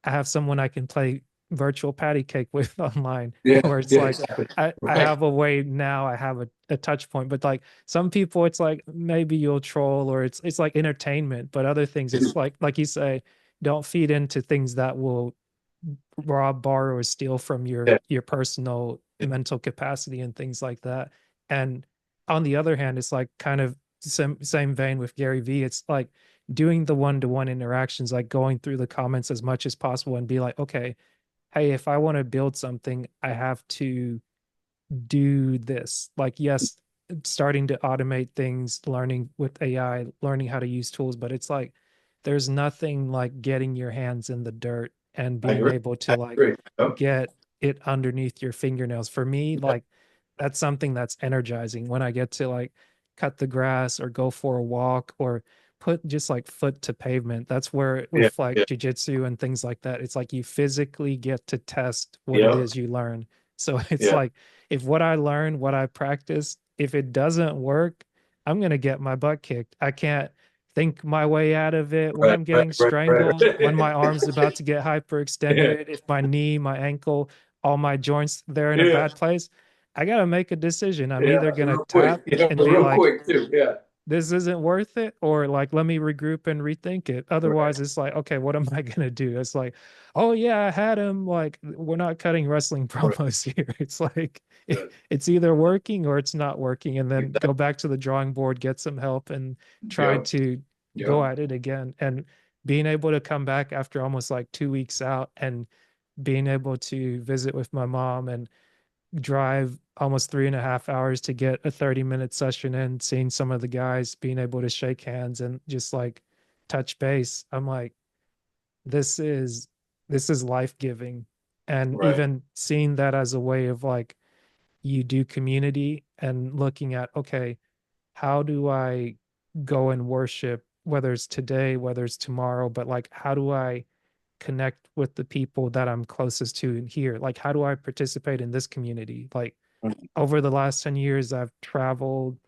[SPEAKER 1] I have someone I can play virtual patty cake with online,
[SPEAKER 2] Yeah.
[SPEAKER 1] where it's
[SPEAKER 2] Yeah.
[SPEAKER 1] like
[SPEAKER 2] Exactly.
[SPEAKER 1] I
[SPEAKER 2] Right.
[SPEAKER 1] have a way now, I have a touch point. But like some people, it's like maybe you'll troll or it's like entertainment, but other things, it's like you say, don't feed into things that will rob, borrow, or steal from
[SPEAKER 2] Yeah.
[SPEAKER 1] your personal mental capacity and things like that. And on the other hand, it's like kind of same vein with Gary Vee. It's like doing the one-to-one interactions, like going through the comments as much as possible and be like, okay, hey, if I want to build something, I have to do this. Like, yes, starting to automate things, learning with AI, learning how to use tools, but it's like there's nothing like getting your hands in the dirt and
[SPEAKER 2] I
[SPEAKER 1] being
[SPEAKER 2] agree.
[SPEAKER 1] able
[SPEAKER 2] I
[SPEAKER 1] to like
[SPEAKER 2] agree. Yep.
[SPEAKER 1] get it underneath your fingernails. For me,
[SPEAKER 2] Yep.
[SPEAKER 1] like that's something that's energizing when I get to like cut the grass or go for a walk or put just like foot to pavement. That's where
[SPEAKER 2] Yeah.
[SPEAKER 1] with like
[SPEAKER 2] Yeah.
[SPEAKER 1] jujitsu and things like that, it's like you physically get to test what it
[SPEAKER 2] Yep.
[SPEAKER 1] is you learn. So it's
[SPEAKER 2] Yeah.
[SPEAKER 1] like if what I learn, what I practice, if it doesn't work, I'm gonna get my butt kicked. I can't think my way out of it when
[SPEAKER 2] Right.
[SPEAKER 1] I'm
[SPEAKER 2] Right.
[SPEAKER 1] getting
[SPEAKER 2] Right.
[SPEAKER 1] strangled, when
[SPEAKER 2] Right.
[SPEAKER 1] my arm's about to get
[SPEAKER 2] Yeah.
[SPEAKER 1] hyperextended, if my knee, my ankle, all my joints they're in a
[SPEAKER 2] Yeah.
[SPEAKER 1] bad place. I gotta make a decision. I'm
[SPEAKER 2] Yeah.
[SPEAKER 1] either gonna
[SPEAKER 2] Real quick.
[SPEAKER 1] tap
[SPEAKER 2] Yeah.
[SPEAKER 1] and be
[SPEAKER 2] Real
[SPEAKER 1] like,
[SPEAKER 2] quick too. Yeah.
[SPEAKER 1] this isn't worth it, or like let me regroup and rethink it.
[SPEAKER 2] Right.
[SPEAKER 1] Otherwise it's like, okay, what am I going to do? It's like, oh yeah, I had him. Like we're not cutting wrestling
[SPEAKER 2] Right.
[SPEAKER 1] promos here. It's like
[SPEAKER 2] Good.
[SPEAKER 1] it's either working or it's not working, and then go
[SPEAKER 2] Exactly.
[SPEAKER 1] back to the drawing board, get some help, and try
[SPEAKER 2] Yep.
[SPEAKER 1] to go
[SPEAKER 2] Yep.
[SPEAKER 1] at it again. And being able to come back after almost like 2 weeks out and being able to visit with my mom and drive almost 3.5 hours to get a 30-minute session in, seeing some of the guys, being able to shake hands and just like touch base. I'm like, this is this is life-giving. And
[SPEAKER 2] Right.
[SPEAKER 1] even seeing that as a way of like you do community and looking at, okay, how do I go and worship, whether it's today, whether it's tomorrow, but like how do I connect with the people that I'm closest to in here? Like how do I participate in this community? Like over the last 10 years, I've traveled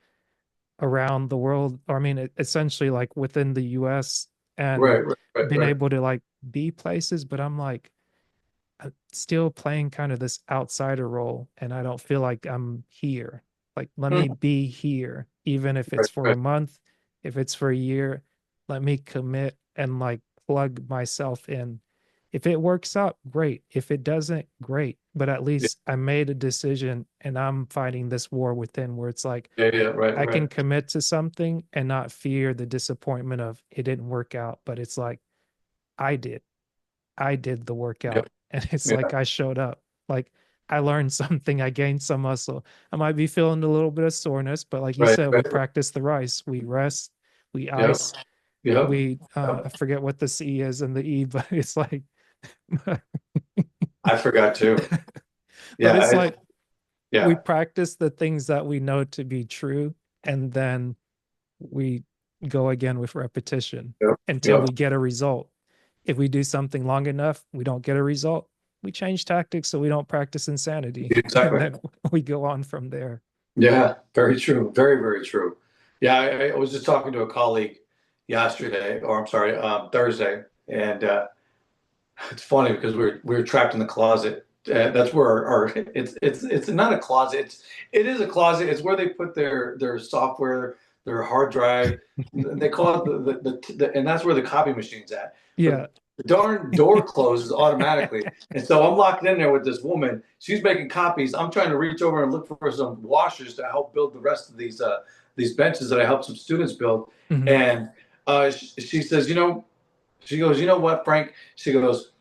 [SPEAKER 1] around the world, or I mean, essentially like within the US and
[SPEAKER 2] Right. Right. Right.
[SPEAKER 1] been
[SPEAKER 2] Right.
[SPEAKER 1] able to like be places, but I'm like still playing kind of this outsider role and I don't feel like I'm here. Like, let me
[SPEAKER 2] Mhm.
[SPEAKER 1] be here, even if
[SPEAKER 2] Right.
[SPEAKER 1] it's for a
[SPEAKER 2] Right.
[SPEAKER 1] month, if it's for a year, let me commit and like plug myself in. If it works out, great. If it doesn't, great. But at
[SPEAKER 2] Yeah,
[SPEAKER 1] least I made a decision and I'm fighting this war within where it's like
[SPEAKER 2] yeah, yeah, right,
[SPEAKER 1] I can
[SPEAKER 2] right.
[SPEAKER 1] commit to something and not fear the disappointment of it didn't work out. But it's like I did. I did the
[SPEAKER 2] Yep,
[SPEAKER 1] workout and it's
[SPEAKER 2] yeah,
[SPEAKER 1] like I showed up. Like I learned something, I gained some muscle. I might be feeling a little bit of soreness, but like you
[SPEAKER 2] right,
[SPEAKER 1] said, we
[SPEAKER 2] right, right.
[SPEAKER 1] practice the rice, we rest, we
[SPEAKER 2] Yep,
[SPEAKER 1] ice,
[SPEAKER 2] yep,
[SPEAKER 1] we I
[SPEAKER 2] yep.
[SPEAKER 1] forget what the C is and the E, but it's like
[SPEAKER 2] I forgot too.
[SPEAKER 1] but
[SPEAKER 2] Yeah,
[SPEAKER 1] it's like we
[SPEAKER 2] yeah,
[SPEAKER 1] practice the things that we know to be true and then we go again with repetition
[SPEAKER 2] yep,
[SPEAKER 1] until
[SPEAKER 2] yep.
[SPEAKER 1] we get a result. If we do something long enough, we don't get a result, we change tactics so we don't practice insanity. And
[SPEAKER 2] Exactly.
[SPEAKER 1] then we go on from there.
[SPEAKER 2] Yeah, very true. Very, very true. Yeah, I was just talking to a colleague yesterday, or I'm sorry, Thursday, and it's funny because we were trapped in the closet. That's where our it's not a closet. It is a closet. It's where they put their software, their hard drive. They call it and that's where the copy machine's at. But
[SPEAKER 1] Yeah.
[SPEAKER 2] the darn door closes automatically, and so I'm locked in there with this woman. She's making copies. I'm trying to reach over and look for some washers to help build the rest of these benches that I helped some students build.
[SPEAKER 1] Mhm.
[SPEAKER 2] And she says, she goes, you know what, Frank? She goes,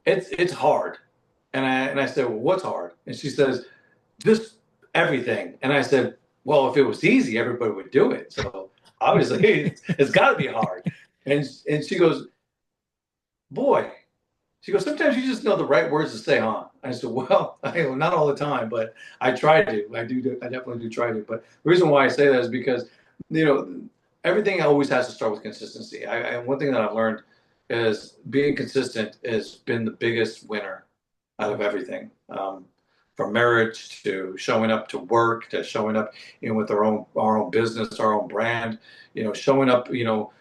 [SPEAKER 2] it's hard. And I said, well, what's hard? And she says, just everything. And I said, well, if it was easy, everybody would do it. So obviously, it's got to be hard. And she goes, boy. She goes, sometimes you just know the right words to say, huh? I said, well, not all the time, but I try to. I definitely do try to. But the reason why I say that is because, you know, everything always has to start with consistency. And one thing that I've learned is being consistent has been the biggest winner out of everything. From marriage to showing up to work to showing up, with our own business, our own brand, showing up, to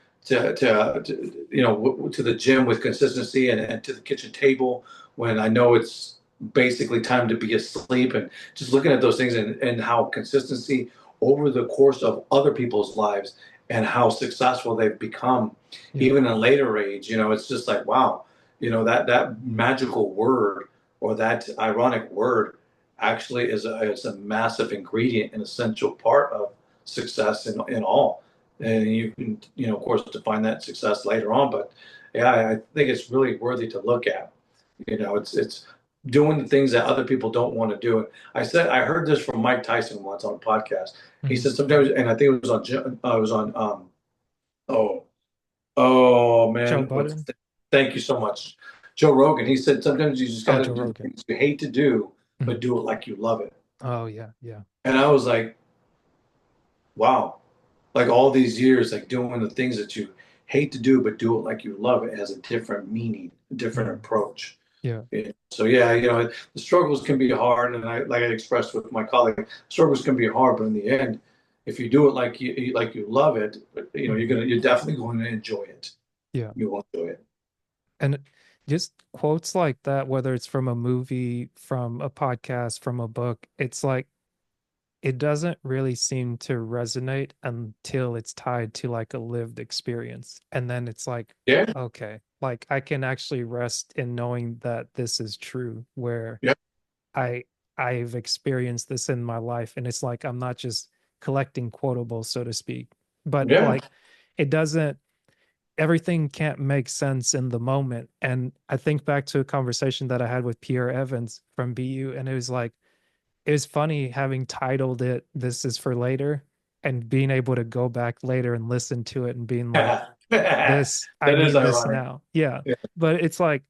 [SPEAKER 2] the gym with consistency and to the kitchen table when I know it's basically time to be asleep, and just looking at those things and how consistency over the course of other people's lives and how successful they've become
[SPEAKER 1] Yeah.
[SPEAKER 2] even in later age. It's just like, wow, that magical word or that ironic word actually is a massive ingredient and essential part of success in all. And you can, of course, define that success later on. But yeah, I think it's really worthy to look at. It's doing the things that other people don't want to do. I heard this from Mike Tyson once on a podcast. He
[SPEAKER 1] Mhm.
[SPEAKER 2] said sometimes, and I think it was on oh
[SPEAKER 1] Joe
[SPEAKER 2] man,
[SPEAKER 1] Budden.
[SPEAKER 2] thank you so much, Joe Rogan. He said sometimes you just got
[SPEAKER 1] Oh,
[SPEAKER 2] to
[SPEAKER 1] Joe
[SPEAKER 2] do the
[SPEAKER 1] Rogan.
[SPEAKER 2] things you hate to do, but
[SPEAKER 1] Mhm.
[SPEAKER 2] do it like you love it.
[SPEAKER 1] Oh yeah, yeah.
[SPEAKER 2] And I was like, wow, like all these years, like doing the things that you hate to do, but do it like you love it has a different meaning, a different
[SPEAKER 1] Mhm.
[SPEAKER 2] approach.
[SPEAKER 1] Yeah.
[SPEAKER 2] Yeah. So yeah, the struggles can be hard, and like I expressed with my colleague, struggles can be hard, but in the end, if you do it like you love it,
[SPEAKER 1] Mhm.
[SPEAKER 2] you're definitely going to enjoy it.
[SPEAKER 1] Yeah.
[SPEAKER 2] You will enjoy it.
[SPEAKER 1] And just quotes like that, whether it's from a movie, from a podcast, from a book, it's like it doesn't really seem to resonate until it's tied to like a lived experience. And then it's like,
[SPEAKER 2] Yeah,
[SPEAKER 1] okay, like I can actually rest in knowing that this is true, where
[SPEAKER 2] yeah,
[SPEAKER 1] I I've experienced this in my life. And it's like I'm not just collecting quotables, so to speak. But
[SPEAKER 2] yeah.
[SPEAKER 1] like it doesn't everything can't make sense in the moment. And I think back to a conversation that I had with Pierre Evans from BU, and it was like, it was funny having titled it "This is for later" and being able to go back later and listen to it and being like,
[SPEAKER 2] That
[SPEAKER 1] this, I
[SPEAKER 2] is
[SPEAKER 1] need this
[SPEAKER 2] ironic.
[SPEAKER 1] now. Yeah.
[SPEAKER 2] Yeah,
[SPEAKER 1] But it's like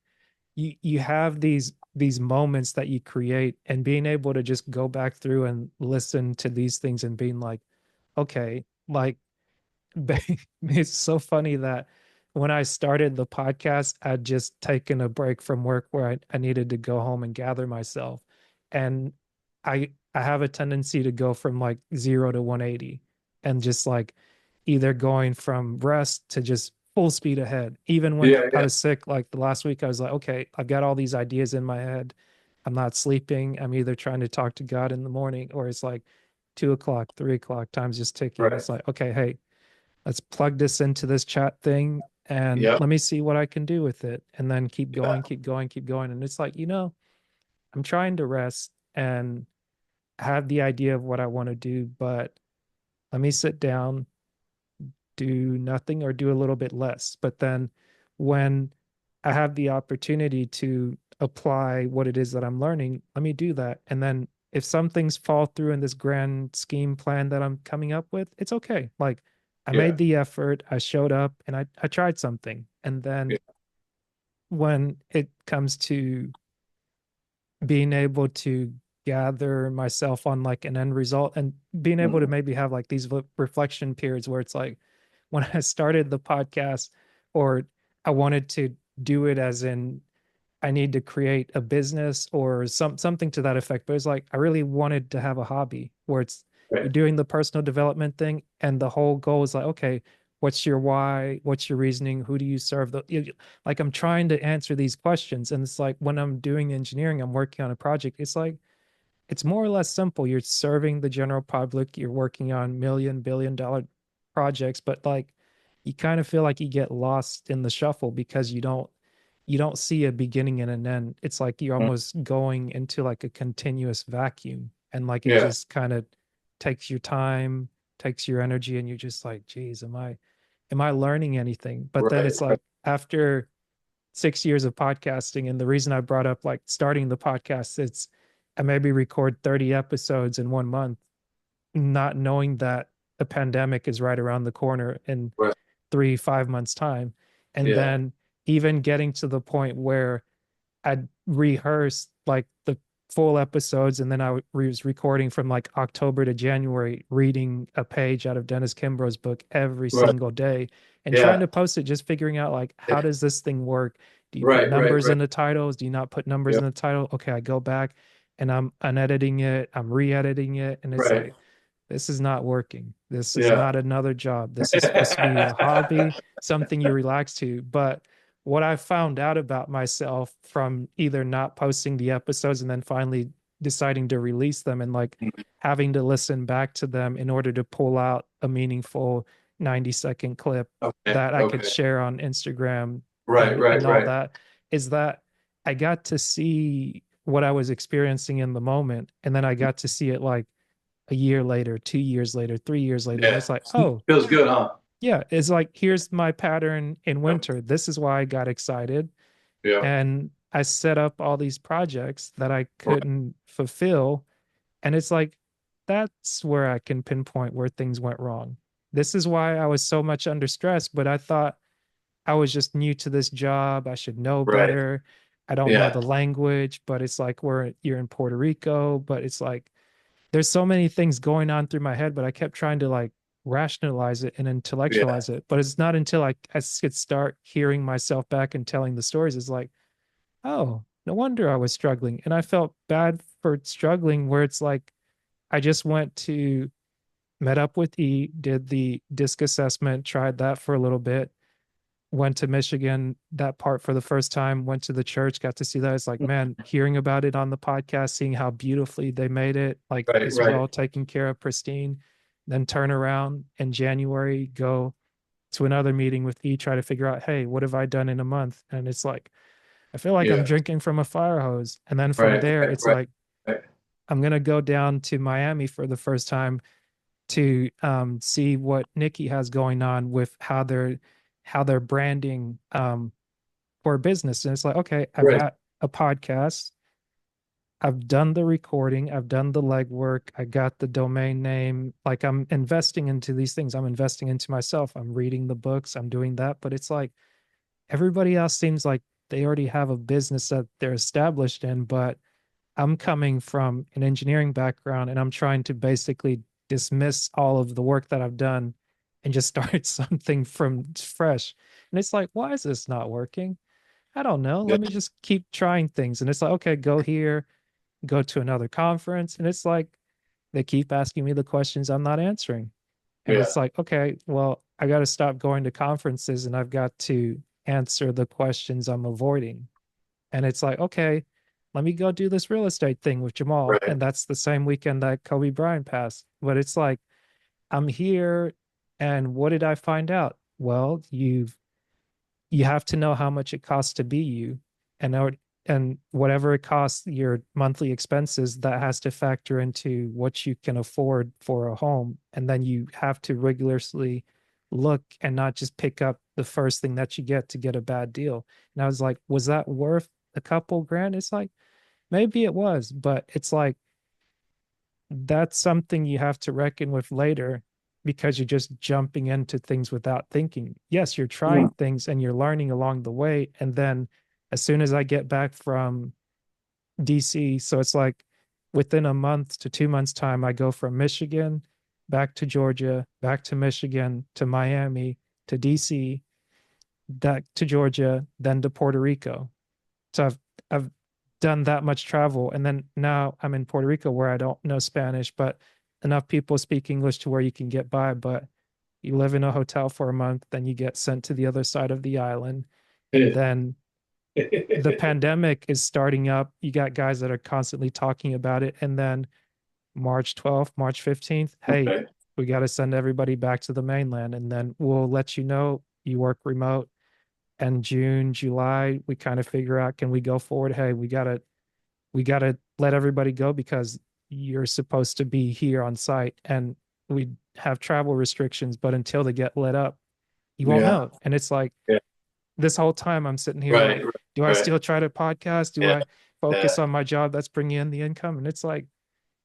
[SPEAKER 1] you have these moments that you create and being able to just go back through and listen to these things and being like, okay, like it's so funny that when I started the podcast, I'd just taken a break from work where I needed to go home and gather myself. And I have a tendency to go from like 0 to 180 and just like either going from rest to just full speed ahead. Even when
[SPEAKER 2] yeah,
[SPEAKER 1] I
[SPEAKER 2] yeah.
[SPEAKER 1] was sick, like the last week, I was like, okay, I've got all these ideas in my head. I'm not sleeping. I'm either trying to talk to God in the morning or it's like 2 o'clock, 3 o'clock, time's just ticking.
[SPEAKER 2] Right.
[SPEAKER 1] It's like, okay, hey, let's plug this into this chat thing and
[SPEAKER 2] Yep.
[SPEAKER 1] let me see what I can do with it. And then keep going, keep going, keep going. And it's like, I'm trying to rest and have the idea of what I want to do, but let me sit down, do nothing or do a little bit less. But then when I have the opportunity to apply what it is that I'm learning, let me do that. And then if some things fall through in this grand scheme plan that I'm coming up with, it's okay. Like I
[SPEAKER 2] Yeah.
[SPEAKER 1] made the effort, I showed up and I tried something. And
[SPEAKER 2] Yeah.
[SPEAKER 1] then when it comes to being able to gather myself on like an end result and being able to
[SPEAKER 2] Mhm.
[SPEAKER 1] maybe have like these reflection periods where it's like when I started the podcast or I wanted to do it as in I need to create a business or something to that effect. But it's like I really wanted to have a hobby where it's you're
[SPEAKER 2] Right.
[SPEAKER 1] doing the personal development thing, and the whole goal is like, okay, what's your why? What's your reasoning? Who do you serve? Like I'm trying to answer these questions, and it's like when I'm doing engineering, I'm working on a project. It's like it's more or less simple. You're serving the general public. You're working on million, billion-dollar projects, but like you kind of feel like you get lost in the shuffle because you don't see a beginning and an end. It's like you're
[SPEAKER 2] Mhm.
[SPEAKER 1] almost going into like a continuous vacuum and like it
[SPEAKER 2] Yeah.
[SPEAKER 1] just kind of takes your time, takes your energy, and you're just like, geez, am I learning anything? But then
[SPEAKER 2] Right.
[SPEAKER 1] it's
[SPEAKER 2] Right.
[SPEAKER 1] like after 6 years of podcasting, and the reason I brought up like starting the podcast, it's I maybe record 30 episodes in 1 month, not knowing that the pandemic is right around the corner in
[SPEAKER 2] Right.
[SPEAKER 1] 3, 5 months time. And
[SPEAKER 2] Yeah.
[SPEAKER 1] then even getting to the point where I'd rehearsed like the full episodes, and then was recording from like October to January, reading a page out of Dennis Kimbro's book every
[SPEAKER 2] Right.
[SPEAKER 1] single day and trying
[SPEAKER 2] Yeah.
[SPEAKER 1] to post it, just figuring out like, how does this thing work? Do you put
[SPEAKER 2] Right. Right.
[SPEAKER 1] numbers
[SPEAKER 2] Right.
[SPEAKER 1] in the titles? Do you not put numbers
[SPEAKER 2] Yeah.
[SPEAKER 1] in the title? Okay, I go back and I'm unediting it, I'm re-editing it, and it's
[SPEAKER 2] Right.
[SPEAKER 1] like, this is not working. This is
[SPEAKER 2] Yeah.
[SPEAKER 1] not another job. This is supposed to be a hobby, something you relax to. But what I found out about myself from either not posting the episodes and then finally deciding to release them and like having to listen back to them in order to pull out a meaningful 90-second clip
[SPEAKER 2] Okay.
[SPEAKER 1] that I could
[SPEAKER 2] Okay.
[SPEAKER 1] share on Instagram
[SPEAKER 2] Right.
[SPEAKER 1] and
[SPEAKER 2] Right.
[SPEAKER 1] all
[SPEAKER 2] Right.
[SPEAKER 1] that, is that I got to see what I was experiencing in the moment. And then I got to see it like a year later, 2 years later, 3 years later. And
[SPEAKER 2] Yeah.
[SPEAKER 1] it's like, oh,
[SPEAKER 2] Feels good, huh?
[SPEAKER 1] yeah, it's like, here's my pattern in winter. This is why I got excited.
[SPEAKER 2] Yeah.
[SPEAKER 1] And I set up all these projects that I
[SPEAKER 2] Right.
[SPEAKER 1] couldn't fulfill. And it's like, that's where I can pinpoint where things went wrong. This is why I was so much under stress, but I thought I was just new to this job. I should know
[SPEAKER 2] Right.
[SPEAKER 1] better. I don't know
[SPEAKER 2] Yeah.
[SPEAKER 1] the language, but it's like you're in Puerto Rico, but it's like there's so many things going on through my head, but I kept trying to like rationalize it and
[SPEAKER 2] Yeah.
[SPEAKER 1] intellectualize it. But it's not until I could start hearing myself back and telling the stories, it's like, oh, no wonder I was struggling. And I felt bad for struggling, where it's like I just met up with E, did the disc assessment, tried that for a little bit, went to Michigan, that part for the first time, went to the church, got to see that. It's like, man, hearing about it on the podcast, seeing how beautifully they made it, like
[SPEAKER 2] Right.
[SPEAKER 1] this
[SPEAKER 2] Right.
[SPEAKER 1] well taken care of, pristine, then turn around in January, go to another meeting with E, try to figure out, hey, what have I done in a month? And it's like, I feel like I'm
[SPEAKER 2] Yeah.
[SPEAKER 1] drinking from a fire hose. And then from
[SPEAKER 2] Right.
[SPEAKER 1] there,
[SPEAKER 2] Right.
[SPEAKER 1] it's
[SPEAKER 2] Right.
[SPEAKER 1] like,
[SPEAKER 2] Right.
[SPEAKER 1] I'm going to go down to Miami for the first time to see what Nikki has going on with how they're branding for business. And it's like, okay, I've
[SPEAKER 2] Right.
[SPEAKER 1] got a podcast. I've done the recording. I've done the legwork. I got the domain name. Like I'm investing into these things. I'm investing into myself. I'm reading the books. I'm doing that. But it's like everybody else seems like they already have a business that they're established in. But I'm coming from an engineering background and I'm trying to basically dismiss all of the work that I've done and just start something from fresh. And it's like, why is this not working? I don't know.
[SPEAKER 2] Yeah.
[SPEAKER 1] Let me just keep trying things. And it's like, okay, go here, go to another conference. And it's like, they keep asking me the questions I'm not answering. And
[SPEAKER 2] Yeah.
[SPEAKER 1] it's like, okay, well, I got to stop going to conferences and I've got to answer the questions I'm avoiding. And it's like, okay, let me go do this real estate thing with Jamal.
[SPEAKER 2] Right.
[SPEAKER 1] And that's the same weekend that Kobe Bryant passed. But it's like, I'm here. And what did I find out? Well, you've you have to know how much it costs to be you, and and whatever it costs your monthly expenses, that has to factor into what you can afford for a home. And then you have to rigorously look and not just pick up the first thing that you get to get a bad deal. And I was like, was that worth a couple grand? It's like, maybe it was, but it's like, that's something you have to reckon with later, because you're just jumping into things without thinking. Yes, you're trying things and you're learning along the way. And then as soon as I get back from DC, so it's like within a month to 2 months time, I go from Michigan back to Georgia, back to Michigan, to Miami, to DC, back to Georgia, then to Puerto Rico. So I've done that much travel, and then now I'm in Puerto Rico where I don't know Spanish, but enough people speak English to where you can get by. But you live in a hotel for a month, then you get sent to the other side of the island, and then the pandemic is starting up. You got guys that are constantly talking about it, and then March 12th, March 15th, hey,
[SPEAKER 2] Okay.
[SPEAKER 1] we got to send everybody back to the mainland, and then we'll let you know you work remote. And June, July, we kind of figure out, can we go forward? Hey, we gotta let everybody go because you're supposed to be here on site, and we have travel restrictions, but until they get let up, you won't
[SPEAKER 2] Yeah.
[SPEAKER 1] know. And it's like,
[SPEAKER 2] Yeah.
[SPEAKER 1] this whole time I'm sitting here
[SPEAKER 2] Right.
[SPEAKER 1] like,
[SPEAKER 2] Right.
[SPEAKER 1] do I
[SPEAKER 2] Right.
[SPEAKER 1] still try to podcast? Do
[SPEAKER 2] Yeah.
[SPEAKER 1] I
[SPEAKER 2] Yeah.
[SPEAKER 1] focus on my job that's bringing in the income? And it's like,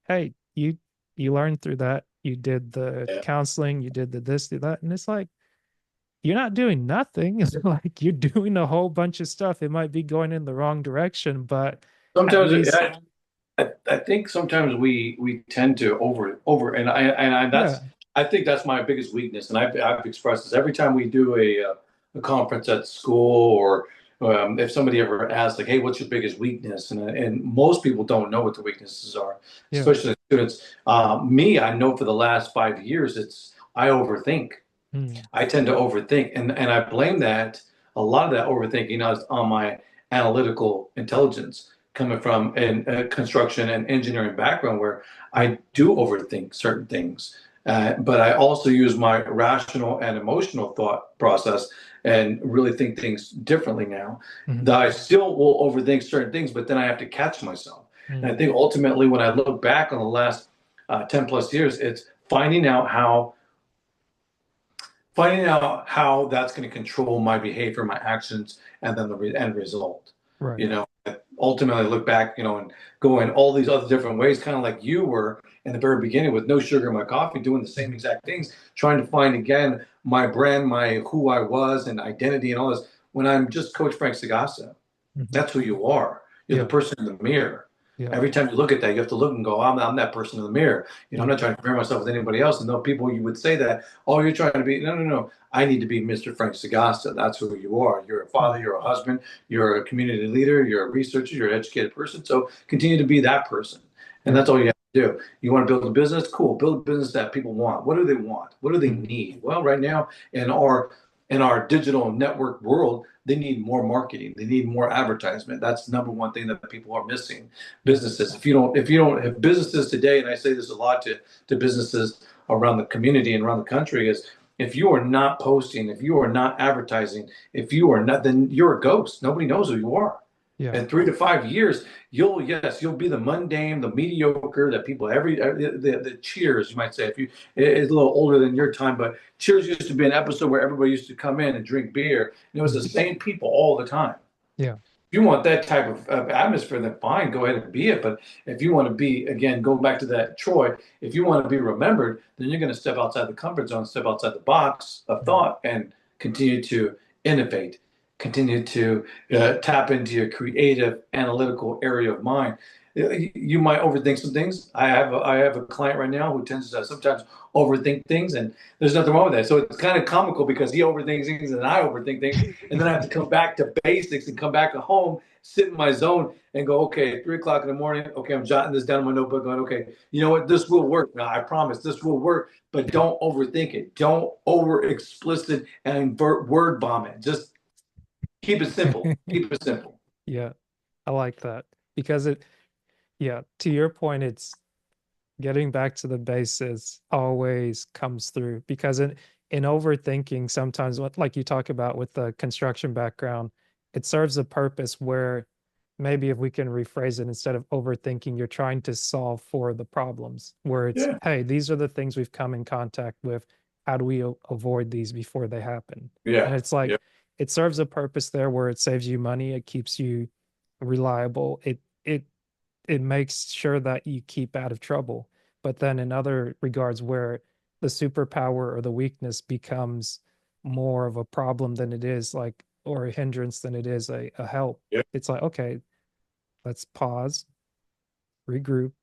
[SPEAKER 1] hey, you learned through that. You did the
[SPEAKER 2] Yeah.
[SPEAKER 1] counseling, you did the this, do that. And it's like, you're not doing nothing. It's like you're doing a whole bunch of stuff. It might be going in the wrong direction, but at
[SPEAKER 2] Sometimes
[SPEAKER 1] least,
[SPEAKER 2] I think sometimes we tend to over and
[SPEAKER 1] yeah,
[SPEAKER 2] I think that's my biggest weakness, and I've expressed this every time we do a conference at school, or if somebody ever asks like, hey, what's your biggest weakness, and most people don't know what the weaknesses are,
[SPEAKER 1] yeah.
[SPEAKER 2] especially students. Me, I know for the last 5 years, it's I overthink.
[SPEAKER 1] Mm,
[SPEAKER 2] I tend to overthink, and I blame that a lot of that overthinking is on my analytical intelligence coming from a construction and engineering background where I do overthink certain things. But I also use my rational and emotional thought process and really think things differently now.
[SPEAKER 1] mm,
[SPEAKER 2] That I still will overthink certain things, but then I have to catch myself. And I
[SPEAKER 1] mm,
[SPEAKER 2] think ultimately, when I look back on the last 10 plus years, it's finding out how that's going to control my behavior, my actions, and then the end result.
[SPEAKER 1] right.
[SPEAKER 2] You know, ultimately look back, and go in all these other different ways, kind of like you were in the very beginning with no sugar in my coffee, doing the same
[SPEAKER 1] Mm,
[SPEAKER 2] exact things, trying to find again my brand, my who I was, and identity, and all this. When I'm just Coach Frank Sagasta,
[SPEAKER 1] mhm.
[SPEAKER 2] that's who you are. You're the
[SPEAKER 1] Yeah,
[SPEAKER 2] person in the mirror.
[SPEAKER 1] yeah,
[SPEAKER 2] Every time you look at that, you have to look and go, I'm that person in the mirror. I'm
[SPEAKER 1] yeah,
[SPEAKER 2] not trying to compare myself with anybody else. And though people you would say that, oh, you're trying to be, no, no, no. I need to be Mr. Frank Sagasta. That's who you are. You're a father,
[SPEAKER 1] mm,
[SPEAKER 2] you're a husband, you're a community leader, you're a researcher, you're an educated person. So continue to be that person. And
[SPEAKER 1] yeah,
[SPEAKER 2] that's all you have to do. You want to build a business? Cool. Build a business that people want. What do they want? What do they
[SPEAKER 1] mm,
[SPEAKER 2] need? Well, right now in our digital network world, they need more marketing. They need more advertisement. That's the number one thing that people are missing.
[SPEAKER 1] yeah,
[SPEAKER 2] Businesses. If you don't have businesses today, and I say this a lot to businesses around the community and around the country, is if you are not posting, if you are not advertising, if you are not, then you're a ghost. Nobody knows who you are.
[SPEAKER 1] yeah,
[SPEAKER 2] In 3 to 5 years, you'll be the mundane, the mediocre that people the Cheers, you might say, if you it's a little older than your time, but Cheers used to be an episode where everybody used to come in and drink beer, and it was the
[SPEAKER 1] mm,
[SPEAKER 2] same people all the time.
[SPEAKER 1] yeah,
[SPEAKER 2] If you want that type of atmosphere, then fine, go ahead and be it. But if you want to be, again, going back to that Troy, if you want to be remembered, then you're going to step outside the comfort zone, step outside the box of
[SPEAKER 1] mm,
[SPEAKER 2] thought, and continue to innovate, continue to tap into your creative, analytical area of mind. You might overthink some things. I have a client right now who tends to sometimes overthink things, and there's nothing wrong with that. So it's kind of comical because he overthinks things and I overthink things, and then I have to come back to basics and come back at home, sit in my zone, and go, okay, 3 o'clock in the morning. Okay, I'm jotting this down in my notebook, going, okay, you know what? This will work. Now, I promise this will work, but don't overthink it. Don't over explicit and word bomb it. Just keep it simple. Keep it simple.
[SPEAKER 1] yeah. I like that because yeah, to your point, it's getting back to the basis always comes through, because in overthinking sometimes what like you talk about with the construction background, it serves a purpose where maybe if we can rephrase it, instead of overthinking, you're trying to solve for the problems where it's,
[SPEAKER 2] Yeah.
[SPEAKER 1] hey, these are the things we've come in contact with. How do we avoid these before they happen? And
[SPEAKER 2] Yeah.
[SPEAKER 1] it's like
[SPEAKER 2] Yeah.
[SPEAKER 1] it serves a purpose there where it saves you money, it keeps you reliable, it makes sure that you keep out of trouble. But then in other regards where the superpower or the weakness becomes more of a problem than it is like, or a hindrance than it is a help,
[SPEAKER 2] Yeah.
[SPEAKER 1] it's like, okay, let's pause, regroup,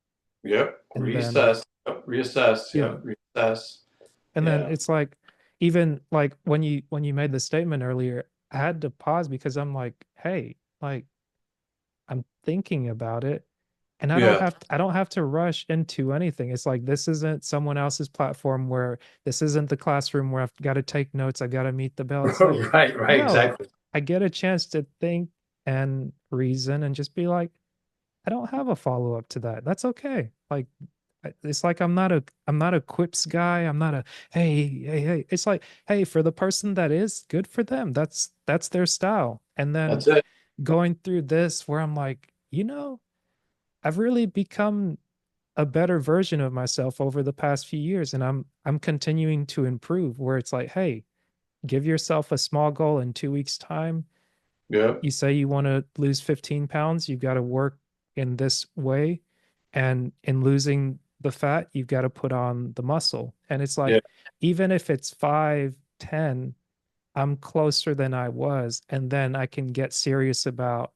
[SPEAKER 2] Yep.
[SPEAKER 1] and then
[SPEAKER 2] Reassess. Yep. Reassess.
[SPEAKER 1] yeah.
[SPEAKER 2] Yep. Reassess.
[SPEAKER 1] And then
[SPEAKER 2] Yeah.
[SPEAKER 1] it's like, even like when you made the statement earlier, I had to pause because I'm like, hey, like I'm thinking about it, and
[SPEAKER 2] Yeah.
[SPEAKER 1] I don't have to rush into anything. It's like this isn't someone else's platform where this isn't the classroom where I've got to take notes, I got to meet the bell. It's like,
[SPEAKER 2] Right. Right.
[SPEAKER 1] no,
[SPEAKER 2] Exactly.
[SPEAKER 1] I get a chance to think and reason and just be like, I don't have a follow-up to that. That's okay. Like it's like I'm not a quips guy. I'm not a hey. It's like, hey, for the person that is, good for them. That's their style. And then
[SPEAKER 2] That's it.
[SPEAKER 1] going through this where I'm like, I've really become a better version of myself over the past few years, and I'm continuing to improve where it's like, hey, give yourself a small goal in 2 weeks time.
[SPEAKER 2] Yep.
[SPEAKER 1] You say you want to lose 15 pounds, you've got to work in this way, and in losing the fat you've got to put on the muscle. And it's
[SPEAKER 2] Yeah.
[SPEAKER 1] like, even if it's 5, 10, I'm closer than I was. And then I can get serious about,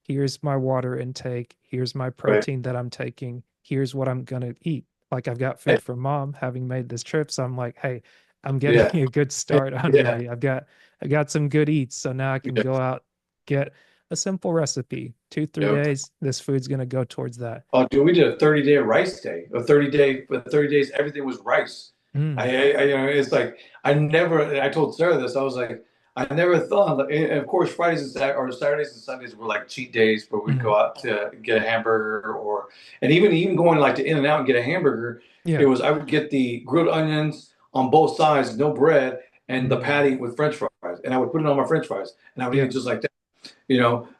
[SPEAKER 1] here's my water intake, here's my
[SPEAKER 2] Right.
[SPEAKER 1] protein that I'm taking, here's what I'm going to eat. Like I've got
[SPEAKER 2] Eh,
[SPEAKER 1] food from mom having made this trip. So I'm like, hey, I'm getting
[SPEAKER 2] Yeah.
[SPEAKER 1] a good start
[SPEAKER 2] Yeah.
[SPEAKER 1] underway. I got some good eats. So now I can
[SPEAKER 2] Yeah.
[SPEAKER 1] go out, get a simple recipe. 2, 3
[SPEAKER 2] Yep.
[SPEAKER 1] days, this food's going to go towards that.
[SPEAKER 2] Oh, dude, we did a 30-day rice day. A 30-day, for 30 days, everything was rice.
[SPEAKER 1] Mm,
[SPEAKER 2] It's like I never. I told Sarah this. I was like, I never thought. Like, and of course, Fridays and or Saturdays and Sundays were like cheat days where we'd
[SPEAKER 1] mm,
[SPEAKER 2] go out to get a hamburger, or and even going like to In-N-Out and get a hamburger. It
[SPEAKER 1] yeah.
[SPEAKER 2] was I would get the grilled onions on both sides, no bread, and the
[SPEAKER 1] Mm,
[SPEAKER 2] patty with French fries, and I would put it on my French fries, and I would eat it
[SPEAKER 1] yeah.
[SPEAKER 2] just like that.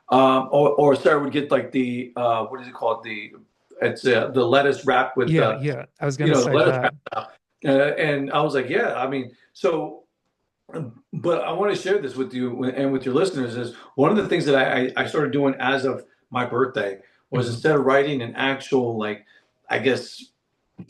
[SPEAKER 2] Or Sarah would get like the what is it called? It's the lettuce wrapped with
[SPEAKER 1] Yeah. Yeah. I was going to
[SPEAKER 2] the
[SPEAKER 1] say
[SPEAKER 2] lettuce
[SPEAKER 1] that.
[SPEAKER 2] wrap. And I was like, yeah, I mean, so, but I want to share this with you and with your listeners is one of the things that I started doing as of my birthday was
[SPEAKER 1] Hmm.
[SPEAKER 2] instead of writing an actual, like, I guess,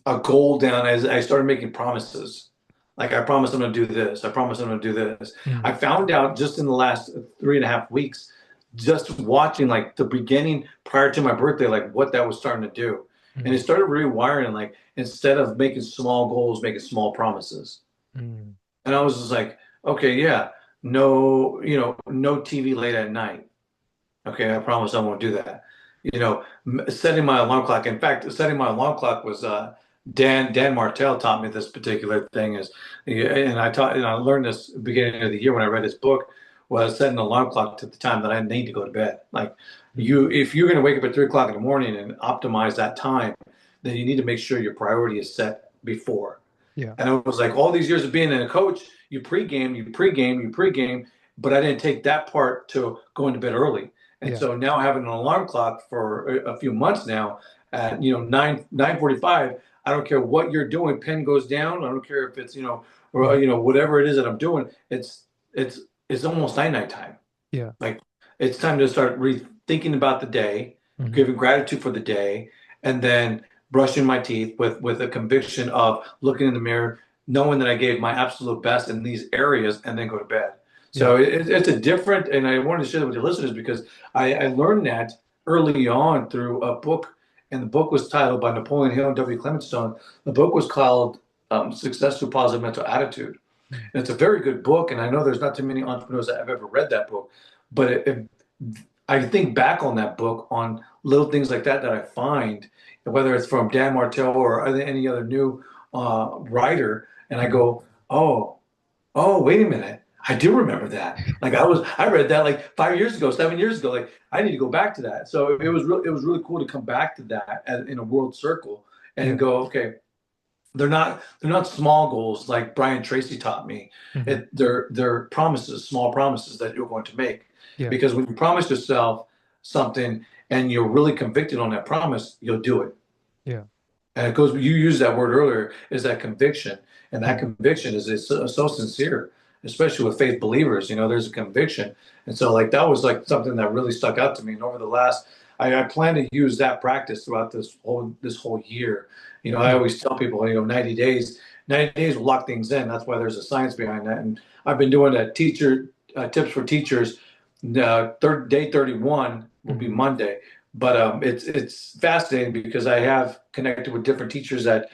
[SPEAKER 2] a goal down, as I started making promises. Like, I promise I'm going to do this. I promise I'm going to do this.
[SPEAKER 1] Mm,
[SPEAKER 2] I found out just in the last 3.5 weeks, just watching like the beginning prior to my birthday, like what that was starting to do. And it
[SPEAKER 1] mm,
[SPEAKER 2] started rewiring, like, instead of making small goals, making small promises.
[SPEAKER 1] mm,
[SPEAKER 2] And I was just like, okay, yeah, no, no TV late at night. Okay, I promise I won't do that. Setting my alarm clock. In fact, setting my alarm clock was Dan Martell taught me this particular thing is, and I learned this beginning of the year when I read his book, was setting an alarm clock to the time that I need to go to bed. Like
[SPEAKER 1] mm.
[SPEAKER 2] if you're going to wake up at 3 o'clock in the morning and optimize that time, then you need to make sure your priority is set before.
[SPEAKER 1] Yeah.
[SPEAKER 2] And it was like all these years of being a coach, you pregame, but I didn't take that part to going to bed early. And
[SPEAKER 1] Yeah.
[SPEAKER 2] so now having an alarm clock for a few months now at 9:45, I don't care what you're doing, pen goes down. I don't care if it's or
[SPEAKER 1] Mhm.
[SPEAKER 2] whatever it is that I'm doing. It's almost night time.
[SPEAKER 1] Yeah.
[SPEAKER 2] Like it's time to start rethinking about the day,
[SPEAKER 1] Mhm.
[SPEAKER 2] giving gratitude for the day, and then brushing my teeth with a conviction of looking in the mirror, knowing that I gave my absolute best in these areas, and then go to bed.
[SPEAKER 1] Yeah.
[SPEAKER 2] So it's a different, and I wanted to share that with your listeners because I learned that early on through a book, and the book was titled by Napoleon Hill and W. Clement Stone. The book was called Success Through Positive Mental Attitude.
[SPEAKER 1] Mm.
[SPEAKER 2] And it's a very good book, and I know there's not too many entrepreneurs that have ever read that book, but I think back on that book on little things like that I find, whether it's from Dan Martell or any other new writer, and I
[SPEAKER 1] Mhm.
[SPEAKER 2] go, oh, wait a minute, I do remember that. Like I read that like 5 years ago, 7 years ago. Like I need to go back to that. So it was really cool to come back to that in a world circle and
[SPEAKER 1] Yeah.
[SPEAKER 2] go, okay, they're not small goals like Brian Tracy taught me.
[SPEAKER 1] Mhm.
[SPEAKER 2] They're promises, small promises that you're going to make.
[SPEAKER 1] Yeah.
[SPEAKER 2] Because when you promise yourself something and you're really convicted on that promise, you'll do it.
[SPEAKER 1] Yeah.
[SPEAKER 2] And it goes, you used that word earlier, is that conviction. And that
[SPEAKER 1] Yeah.
[SPEAKER 2] conviction is so sincere, especially with faith believers. There's a conviction. And so, like, that was like something that really stuck out to me. And over the last, I plan to use that practice throughout this whole year. I
[SPEAKER 1] Yeah.
[SPEAKER 2] always tell people, 90 days will lock things in. That's why there's a science behind that. And I've been doing that tips for teachers. Day 31 will be
[SPEAKER 1] Mhm.
[SPEAKER 2] Monday. But it's fascinating because I have connected with different teachers that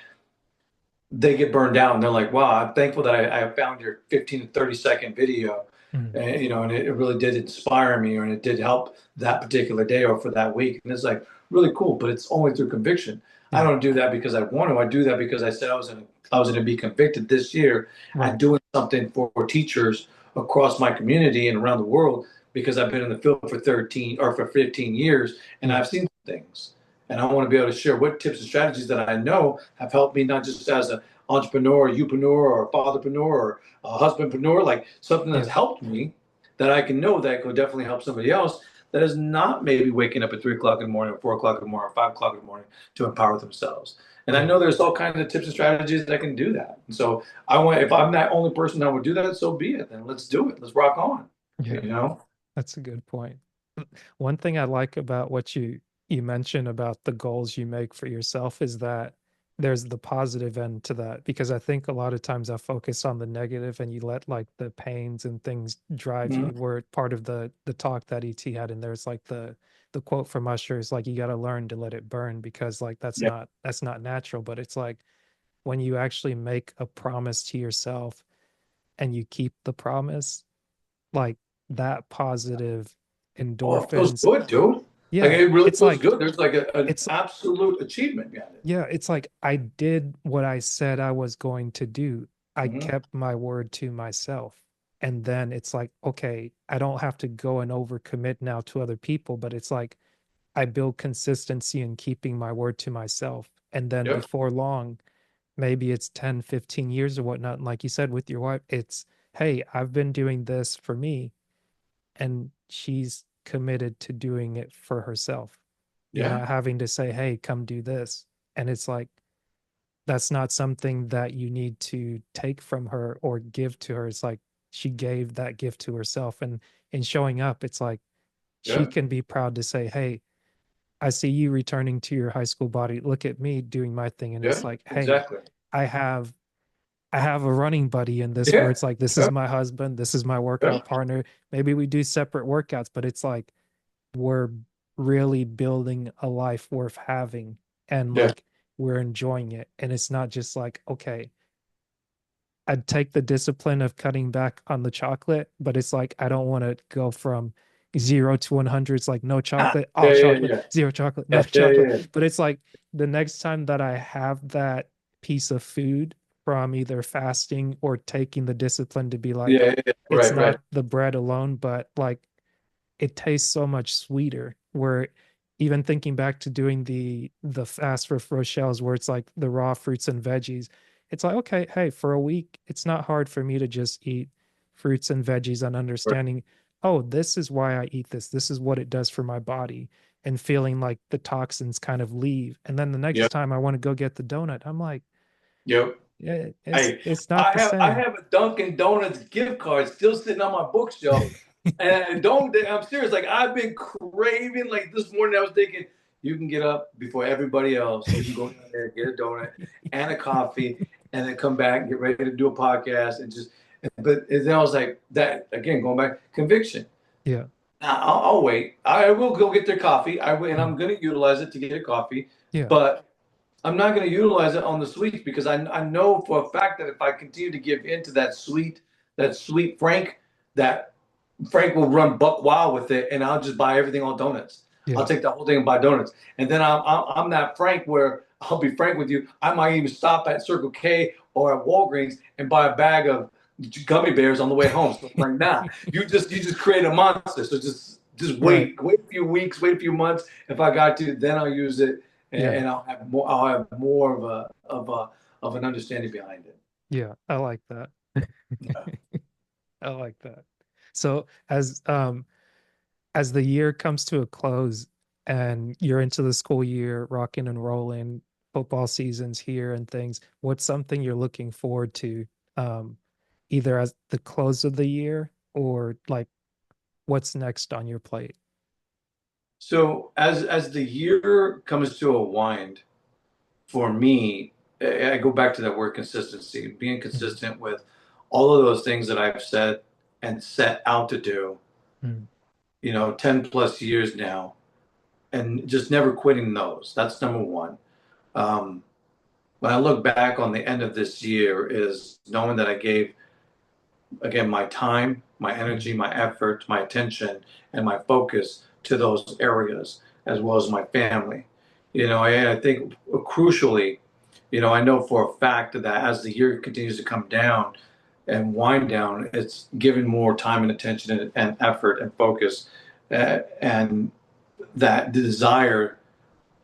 [SPEAKER 2] they get burned out and they're like, wow, I'm thankful that I found your 15 to 30-second video.
[SPEAKER 1] Mhm.
[SPEAKER 2] And it really did inspire me, and it did help that particular day or for that week. And it's like really cool, but it's only through conviction. I
[SPEAKER 1] Yeah.
[SPEAKER 2] don't do that because I want to. I do that because I said I was going to be convicted this year at
[SPEAKER 1] Right.
[SPEAKER 2] doing something for teachers across my community and around the world, because I've been in the field for 13 or for 15 years and
[SPEAKER 1] Yeah.
[SPEAKER 2] I've seen things. And I want to be able to share what tips and strategies that I know have helped me, not just as an entrepreneur, youpreneur, or fatherpreneur, or a husbandpreneur, like something that's
[SPEAKER 1] Yeah.
[SPEAKER 2] helped me that I can know that could definitely help somebody else that is not maybe waking up at 3 o'clock in the morning or 4 o'clock in the morning or 5 o'clock in the morning to empower themselves. And I
[SPEAKER 1] Yeah.
[SPEAKER 2] know there's all kinds of tips and strategies that can do that. And so if I'm that only person that would do that, so be it. Then let's do it. Let's rock on.
[SPEAKER 1] Yeah.
[SPEAKER 2] You know?
[SPEAKER 1] That's a good point. One thing I like about what you mentioned about the goals you make for yourself is that there's the positive end to that, because I think a lot of times I focus on the negative and you let like the pains and things drive
[SPEAKER 2] Mhm.
[SPEAKER 1] you. Where part of the talk that ET had, and there's like the quote from Usher is like, you got to learn to let it burn, because like
[SPEAKER 2] Yeah.
[SPEAKER 1] that's not natural. But it's like when you actually make a promise to yourself and you keep the promise, like that positive
[SPEAKER 2] Oh, it feels
[SPEAKER 1] endorphins.
[SPEAKER 2] good, dude. Like
[SPEAKER 1] Yeah,
[SPEAKER 2] it really
[SPEAKER 1] it's
[SPEAKER 2] feels
[SPEAKER 1] like
[SPEAKER 2] good. There's like an
[SPEAKER 1] it's
[SPEAKER 2] absolute achievement behind it.
[SPEAKER 1] yeah, it's like I did what I said I was going to do. I
[SPEAKER 2] Hmm.
[SPEAKER 1] kept my word to myself. And then it's like, okay, I don't have to go and overcommit now to other people, but it's like I build consistency in keeping my word to myself. And then
[SPEAKER 2] Yep.
[SPEAKER 1] before long, maybe it's 10, 15 years or whatnot. And like you said with your wife, it's, hey, I've been doing this for me, and she's committed to doing it for herself. You're
[SPEAKER 2] Yeah.
[SPEAKER 1] not having to say, "Hey, come do this." And it's like that's not something that you need to take from her or give to her. It's like she gave that gift to herself, and in showing up, it's like she
[SPEAKER 2] Yeah.
[SPEAKER 1] can be proud to say, "Hey, I see you returning to your high school body. Look at me doing my thing." And it's
[SPEAKER 2] Yeah.
[SPEAKER 1] like, "Hey,
[SPEAKER 2] Exactly.
[SPEAKER 1] I have I have a running buddy in this where
[SPEAKER 2] Yeah.
[SPEAKER 1] it's like this
[SPEAKER 2] Yeah.
[SPEAKER 1] is my husband, this is my
[SPEAKER 2] Yeah.
[SPEAKER 1] workout partner. Maybe we do separate workouts, but it's like we're really building a life worth having, and
[SPEAKER 2] Yeah.
[SPEAKER 1] like we're enjoying it. And it's not just like, okay, I'd take the discipline of cutting back on the chocolate, but it's like I don't want to go from 0 to 100. It's like no
[SPEAKER 2] Ah,
[SPEAKER 1] chocolate,
[SPEAKER 2] yeah.
[SPEAKER 1] all
[SPEAKER 2] Yeah.
[SPEAKER 1] chocolate,
[SPEAKER 2] Yeah.
[SPEAKER 1] zero chocolate, no
[SPEAKER 2] Yeah. Yeah.
[SPEAKER 1] chocolate.
[SPEAKER 2] Yeah.
[SPEAKER 1] But it's like the next time that I have that piece of food from either fasting or taking the discipline to be like,
[SPEAKER 2] Yeah. Yeah. Yeah.
[SPEAKER 1] it's
[SPEAKER 2] Right. Right.
[SPEAKER 1] not the bread alone, but like it tastes so much sweeter. Where even thinking back to doing the fast for Rochelle's, where it's like the raw fruits and veggies, it's like, okay, hey, for a week it's not hard for me to just eat fruits and veggies, and
[SPEAKER 2] Right.
[SPEAKER 1] understanding, oh, this is why I eat this is what it does for my body, and feeling like the toxins kind of leave. And then the next
[SPEAKER 2] Yep.
[SPEAKER 1] time I want to go get the donut, I'm like,
[SPEAKER 2] Yep.
[SPEAKER 1] yeah,
[SPEAKER 2] Hey,
[SPEAKER 1] it's not
[SPEAKER 2] I
[SPEAKER 1] the
[SPEAKER 2] have I
[SPEAKER 1] same.
[SPEAKER 2] have a Dunkin' Donuts gift card still sitting on my bookshelf, and I'm serious. Like I've been craving. Like this morning, I was thinking, you can get up before everybody else. You can go down there, get a donut and a coffee, and then come back and get ready to do a podcast and just. But then I was like, that again, going back, conviction.
[SPEAKER 1] Yeah.
[SPEAKER 2] I'll wait. I will go get their coffee. And
[SPEAKER 1] Mm.
[SPEAKER 2] I'm going to utilize it to get a coffee,
[SPEAKER 1] Yeah.
[SPEAKER 2] but I'm not going to utilize it on the sweets because I know for a fact that if I continue to give into that sweet Frank, that Frank will run buck wild with it, and I'll just buy everything all donuts. I'll
[SPEAKER 1] Yeah.
[SPEAKER 2] take the whole thing and buy donuts, and then I'm that Frank where I'll be frank with you. I might even stop at Circle K or at Walgreens and buy a bag of gummy bears on the way home. So I'm like, nah, you just create a monster. So just
[SPEAKER 1] Right.
[SPEAKER 2] wait a few weeks, wait a few months. If I got to, then I'll use it,
[SPEAKER 1] Yeah.
[SPEAKER 2] and I'll have more. I'll have more of of an understanding behind it.
[SPEAKER 1] Yeah, I like that.
[SPEAKER 2] Yeah.
[SPEAKER 1] I like that. So as the year comes to a close and you're into the school year, rocking and rolling, football season's here and things, what's something you're looking forward to, um, either as the close of the year or like what's next on your plate?
[SPEAKER 2] So as the year comes to a wind, for me, I go back to that word consistency, being
[SPEAKER 1] Mhm.
[SPEAKER 2] consistent with all of those things that I've said and set out to do,
[SPEAKER 1] Mhm.
[SPEAKER 2] 10 plus years now, and just never quitting those. That's number one. Um, when I look back on the end of this year, is knowing that I gave, again, my time, my energy,
[SPEAKER 1] Mhm.
[SPEAKER 2] my effort, my attention, and my focus to those areas, as well as my family. And I think crucially, I know for a fact that as the year continues to come down and wind down, it's giving more time and attention and effort and focus, and that desire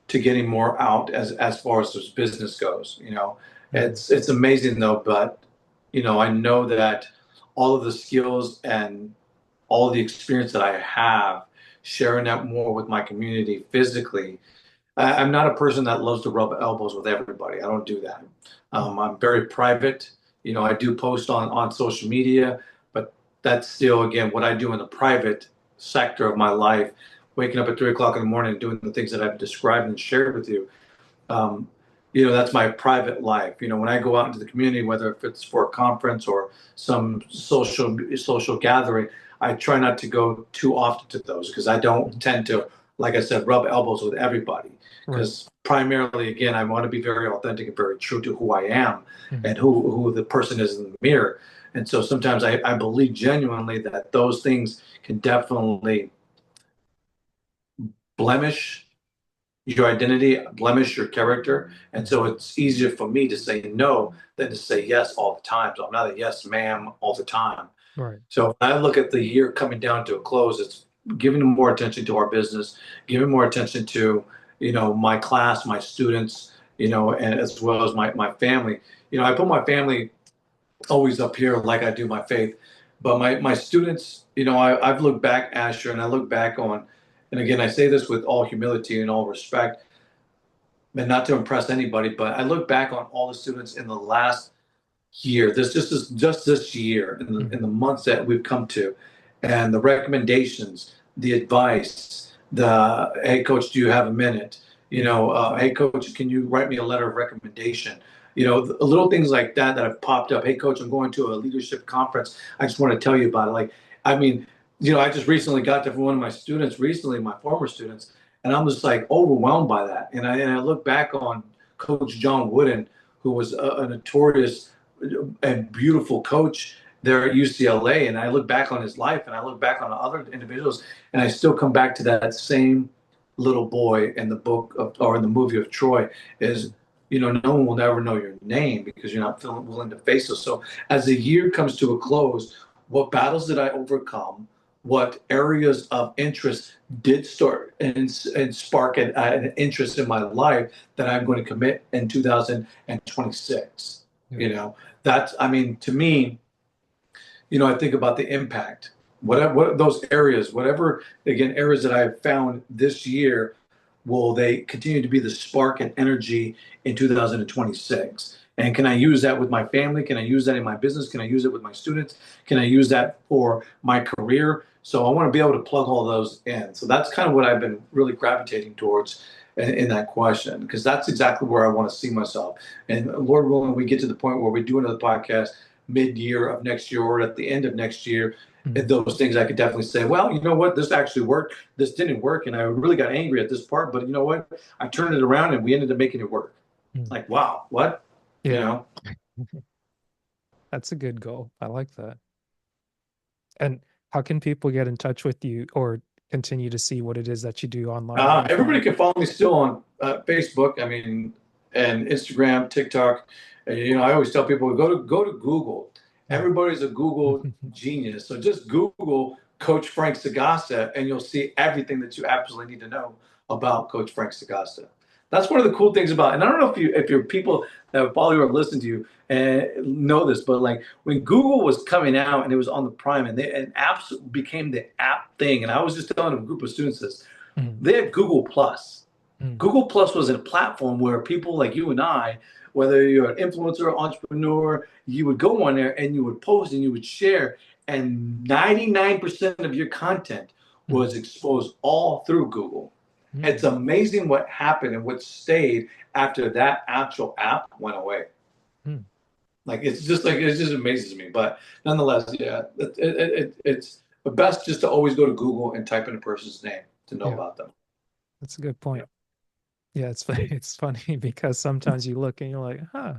[SPEAKER 2] to getting more out as far as this business goes.
[SPEAKER 1] Mhm.
[SPEAKER 2] It's amazing though, but I know that all of the skills and all the experience that I have, sharing that more with my community physically. I'm not a person that loves to rub elbows with everybody. I don't do that.
[SPEAKER 1] Mhm.
[SPEAKER 2] I'm very private. I do post on social media, but that's still, again, what I do in the private sector of my life, waking up at 3 o'clock in the morning and doing the things that I've described and shared with you. Um, that's my private life. When I go out into the community, whether if it's for a conference or some social gathering, I try not to go too often to those because I don't
[SPEAKER 1] Mhm.
[SPEAKER 2] tend to, like I said, rub elbows with everybody.
[SPEAKER 1] Right.
[SPEAKER 2] Because primarily, again, I want to be very authentic and very true to who I am
[SPEAKER 1] Mhm.
[SPEAKER 2] and who the person is in the mirror. And so sometimes I believe genuinely that those things can definitely blemish your identity, blemish your character. And so
[SPEAKER 1] Mhm.
[SPEAKER 2] it's easier for me to say no than to say yes all the time. So I'm not a yes ma'am all the time.
[SPEAKER 1] Right.
[SPEAKER 2] So when I look at the year coming down to a close, it's giving more attention to our business, giving more attention to, my class, my students, and as well as my family. I put my family always up here like I do my faith. But my students, I've looked back, Asher, and I look back on, and again, I say this with all humility and all respect, and not to impress anybody, but I look back on all the students in the last year, just this year, in the
[SPEAKER 1] Mhm.
[SPEAKER 2] months that we've come to, and the recommendations, the advice, the hey coach, do you have a minute?
[SPEAKER 1] Mhm.
[SPEAKER 2] Hey coach, can you write me a letter of recommendation? The little things like that have popped up. Hey coach, I'm going to a leadership conference. I just want to tell you about it. Like, I mean, I just recently got to from one of my students recently, my former students, and I'm just like overwhelmed by that. And I look back on Coach John Wooden, who was a notorious and beautiful coach there at UCLA. And I look back on his life and I look back on other individuals, and I still come back to that same little boy in the book or in the movie of Troy is,
[SPEAKER 1] Mhm.
[SPEAKER 2] no one will ever know your name because you're not willing to face us. So as the year comes to a close, what battles did I overcome? What areas of interest did start and spark an interest in my life that I'm going to commit in 2026?
[SPEAKER 1] Yeah.
[SPEAKER 2] That's, I mean, to me, I think about the impact. What those areas, whatever, again, areas that I have found this year, will they continue to be the spark and energy in 2026? And can I use that with my family? Can I use that in my business? Can I use it with my students? Can I use that for my career? So I want to be able to plug all those in. So that's kind of what I've been really gravitating towards in that question, because that's exactly where I want to see myself. And Lord willing, we get to the point where we do another podcast mid-year of next year or at the end of next year,
[SPEAKER 1] Mhm.
[SPEAKER 2] those things I could definitely say, well, you know what, this actually worked, this didn't work, and I really got angry at this part, but you know what, I turned it around and we ended up making it work.
[SPEAKER 1] Mhm.
[SPEAKER 2] Like, wow, what? you
[SPEAKER 1] Yeah.
[SPEAKER 2] know
[SPEAKER 1] That's a good goal. I like that. And how can people get in touch with you or continue to see what it is that you do online and
[SPEAKER 2] Everybody
[SPEAKER 1] offline?
[SPEAKER 2] can follow me still on Facebook, I mean, and Instagram, TikTok. I always tell people, go to Google.
[SPEAKER 1] Mm.
[SPEAKER 2] Everybody's a Google genius, so just Google Coach Frank Sagasta and you'll see everything that you absolutely need to know about Coach Frank Sagasta. That's one of the cool things about, and I don't know if you're people that follow you or listen to you and know this, but like when Google was coming out and it was on the Prime and apps became the app thing, and I was just telling a group of students this,
[SPEAKER 1] Mm,
[SPEAKER 2] they had Google Plus.
[SPEAKER 1] mm,
[SPEAKER 2] Google Plus was a platform where people like you and I, whether you're an influencer, entrepreneur, you would go on there and you would post and you would share, and 99% of your content
[SPEAKER 1] mm,
[SPEAKER 2] was exposed all through Google. It's
[SPEAKER 1] mm.
[SPEAKER 2] amazing what happened and what stayed after that actual app went away.
[SPEAKER 1] Mm.
[SPEAKER 2] Like it just amazes me. But nonetheless, yeah, it's the best just to always go to Google and type in a person's name to know
[SPEAKER 1] Yeah,
[SPEAKER 2] about them.
[SPEAKER 1] that's a good point.
[SPEAKER 2] Yeah.
[SPEAKER 1] Yeah, it's funny. It's funny because sometimes you look and you're like, huh,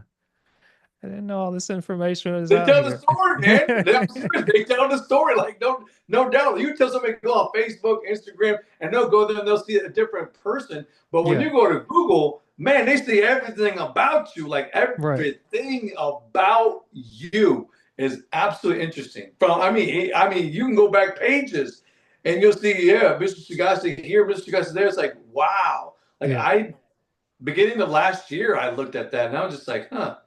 [SPEAKER 1] I didn't know all this information was
[SPEAKER 2] They
[SPEAKER 1] out
[SPEAKER 2] tell the
[SPEAKER 1] here.
[SPEAKER 2] story, man. They tell the story. Like no doubt. You tell somebody to go on Facebook, Instagram, and they'll go there and they'll see a different person. But when
[SPEAKER 1] Yeah,
[SPEAKER 2] you go to Google, man, they see everything about you. Like
[SPEAKER 1] right.
[SPEAKER 2] everything about you is absolutely interesting. I mean, you can go back pages and you'll see, yeah, Mr. Sagasta here, Mr. Sagasta there. It's like, wow. Like
[SPEAKER 1] Yeah,
[SPEAKER 2] I beginning of last year, I looked at that and I was just like, huh.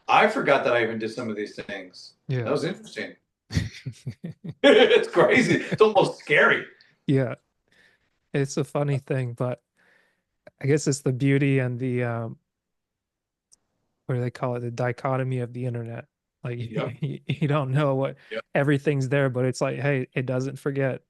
[SPEAKER 2] I forgot that I even did some of these things. That
[SPEAKER 1] yeah.
[SPEAKER 2] was interesting. It's crazy. It's almost scary.
[SPEAKER 1] Yeah, it's a funny thing, but I guess it's the beauty and the what do they call it? The dichotomy of the internet. Like
[SPEAKER 2] Yep.
[SPEAKER 1] you don't know what
[SPEAKER 2] Yep.
[SPEAKER 1] everything's there, but it's like, hey, it doesn't forget.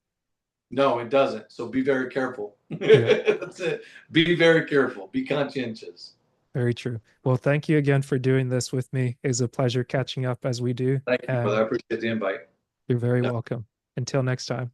[SPEAKER 2] No, it doesn't. So be very careful.
[SPEAKER 1] Yeah,
[SPEAKER 2] That's it. Be very careful. Be conscientious.
[SPEAKER 1] very true. Well, thank you again for doing this with me. It's a pleasure catching up as we do,
[SPEAKER 2] Thank you, brother.
[SPEAKER 1] and
[SPEAKER 2] I appreciate the invite.
[SPEAKER 1] you're very
[SPEAKER 2] Yep.
[SPEAKER 1] welcome. Until next time.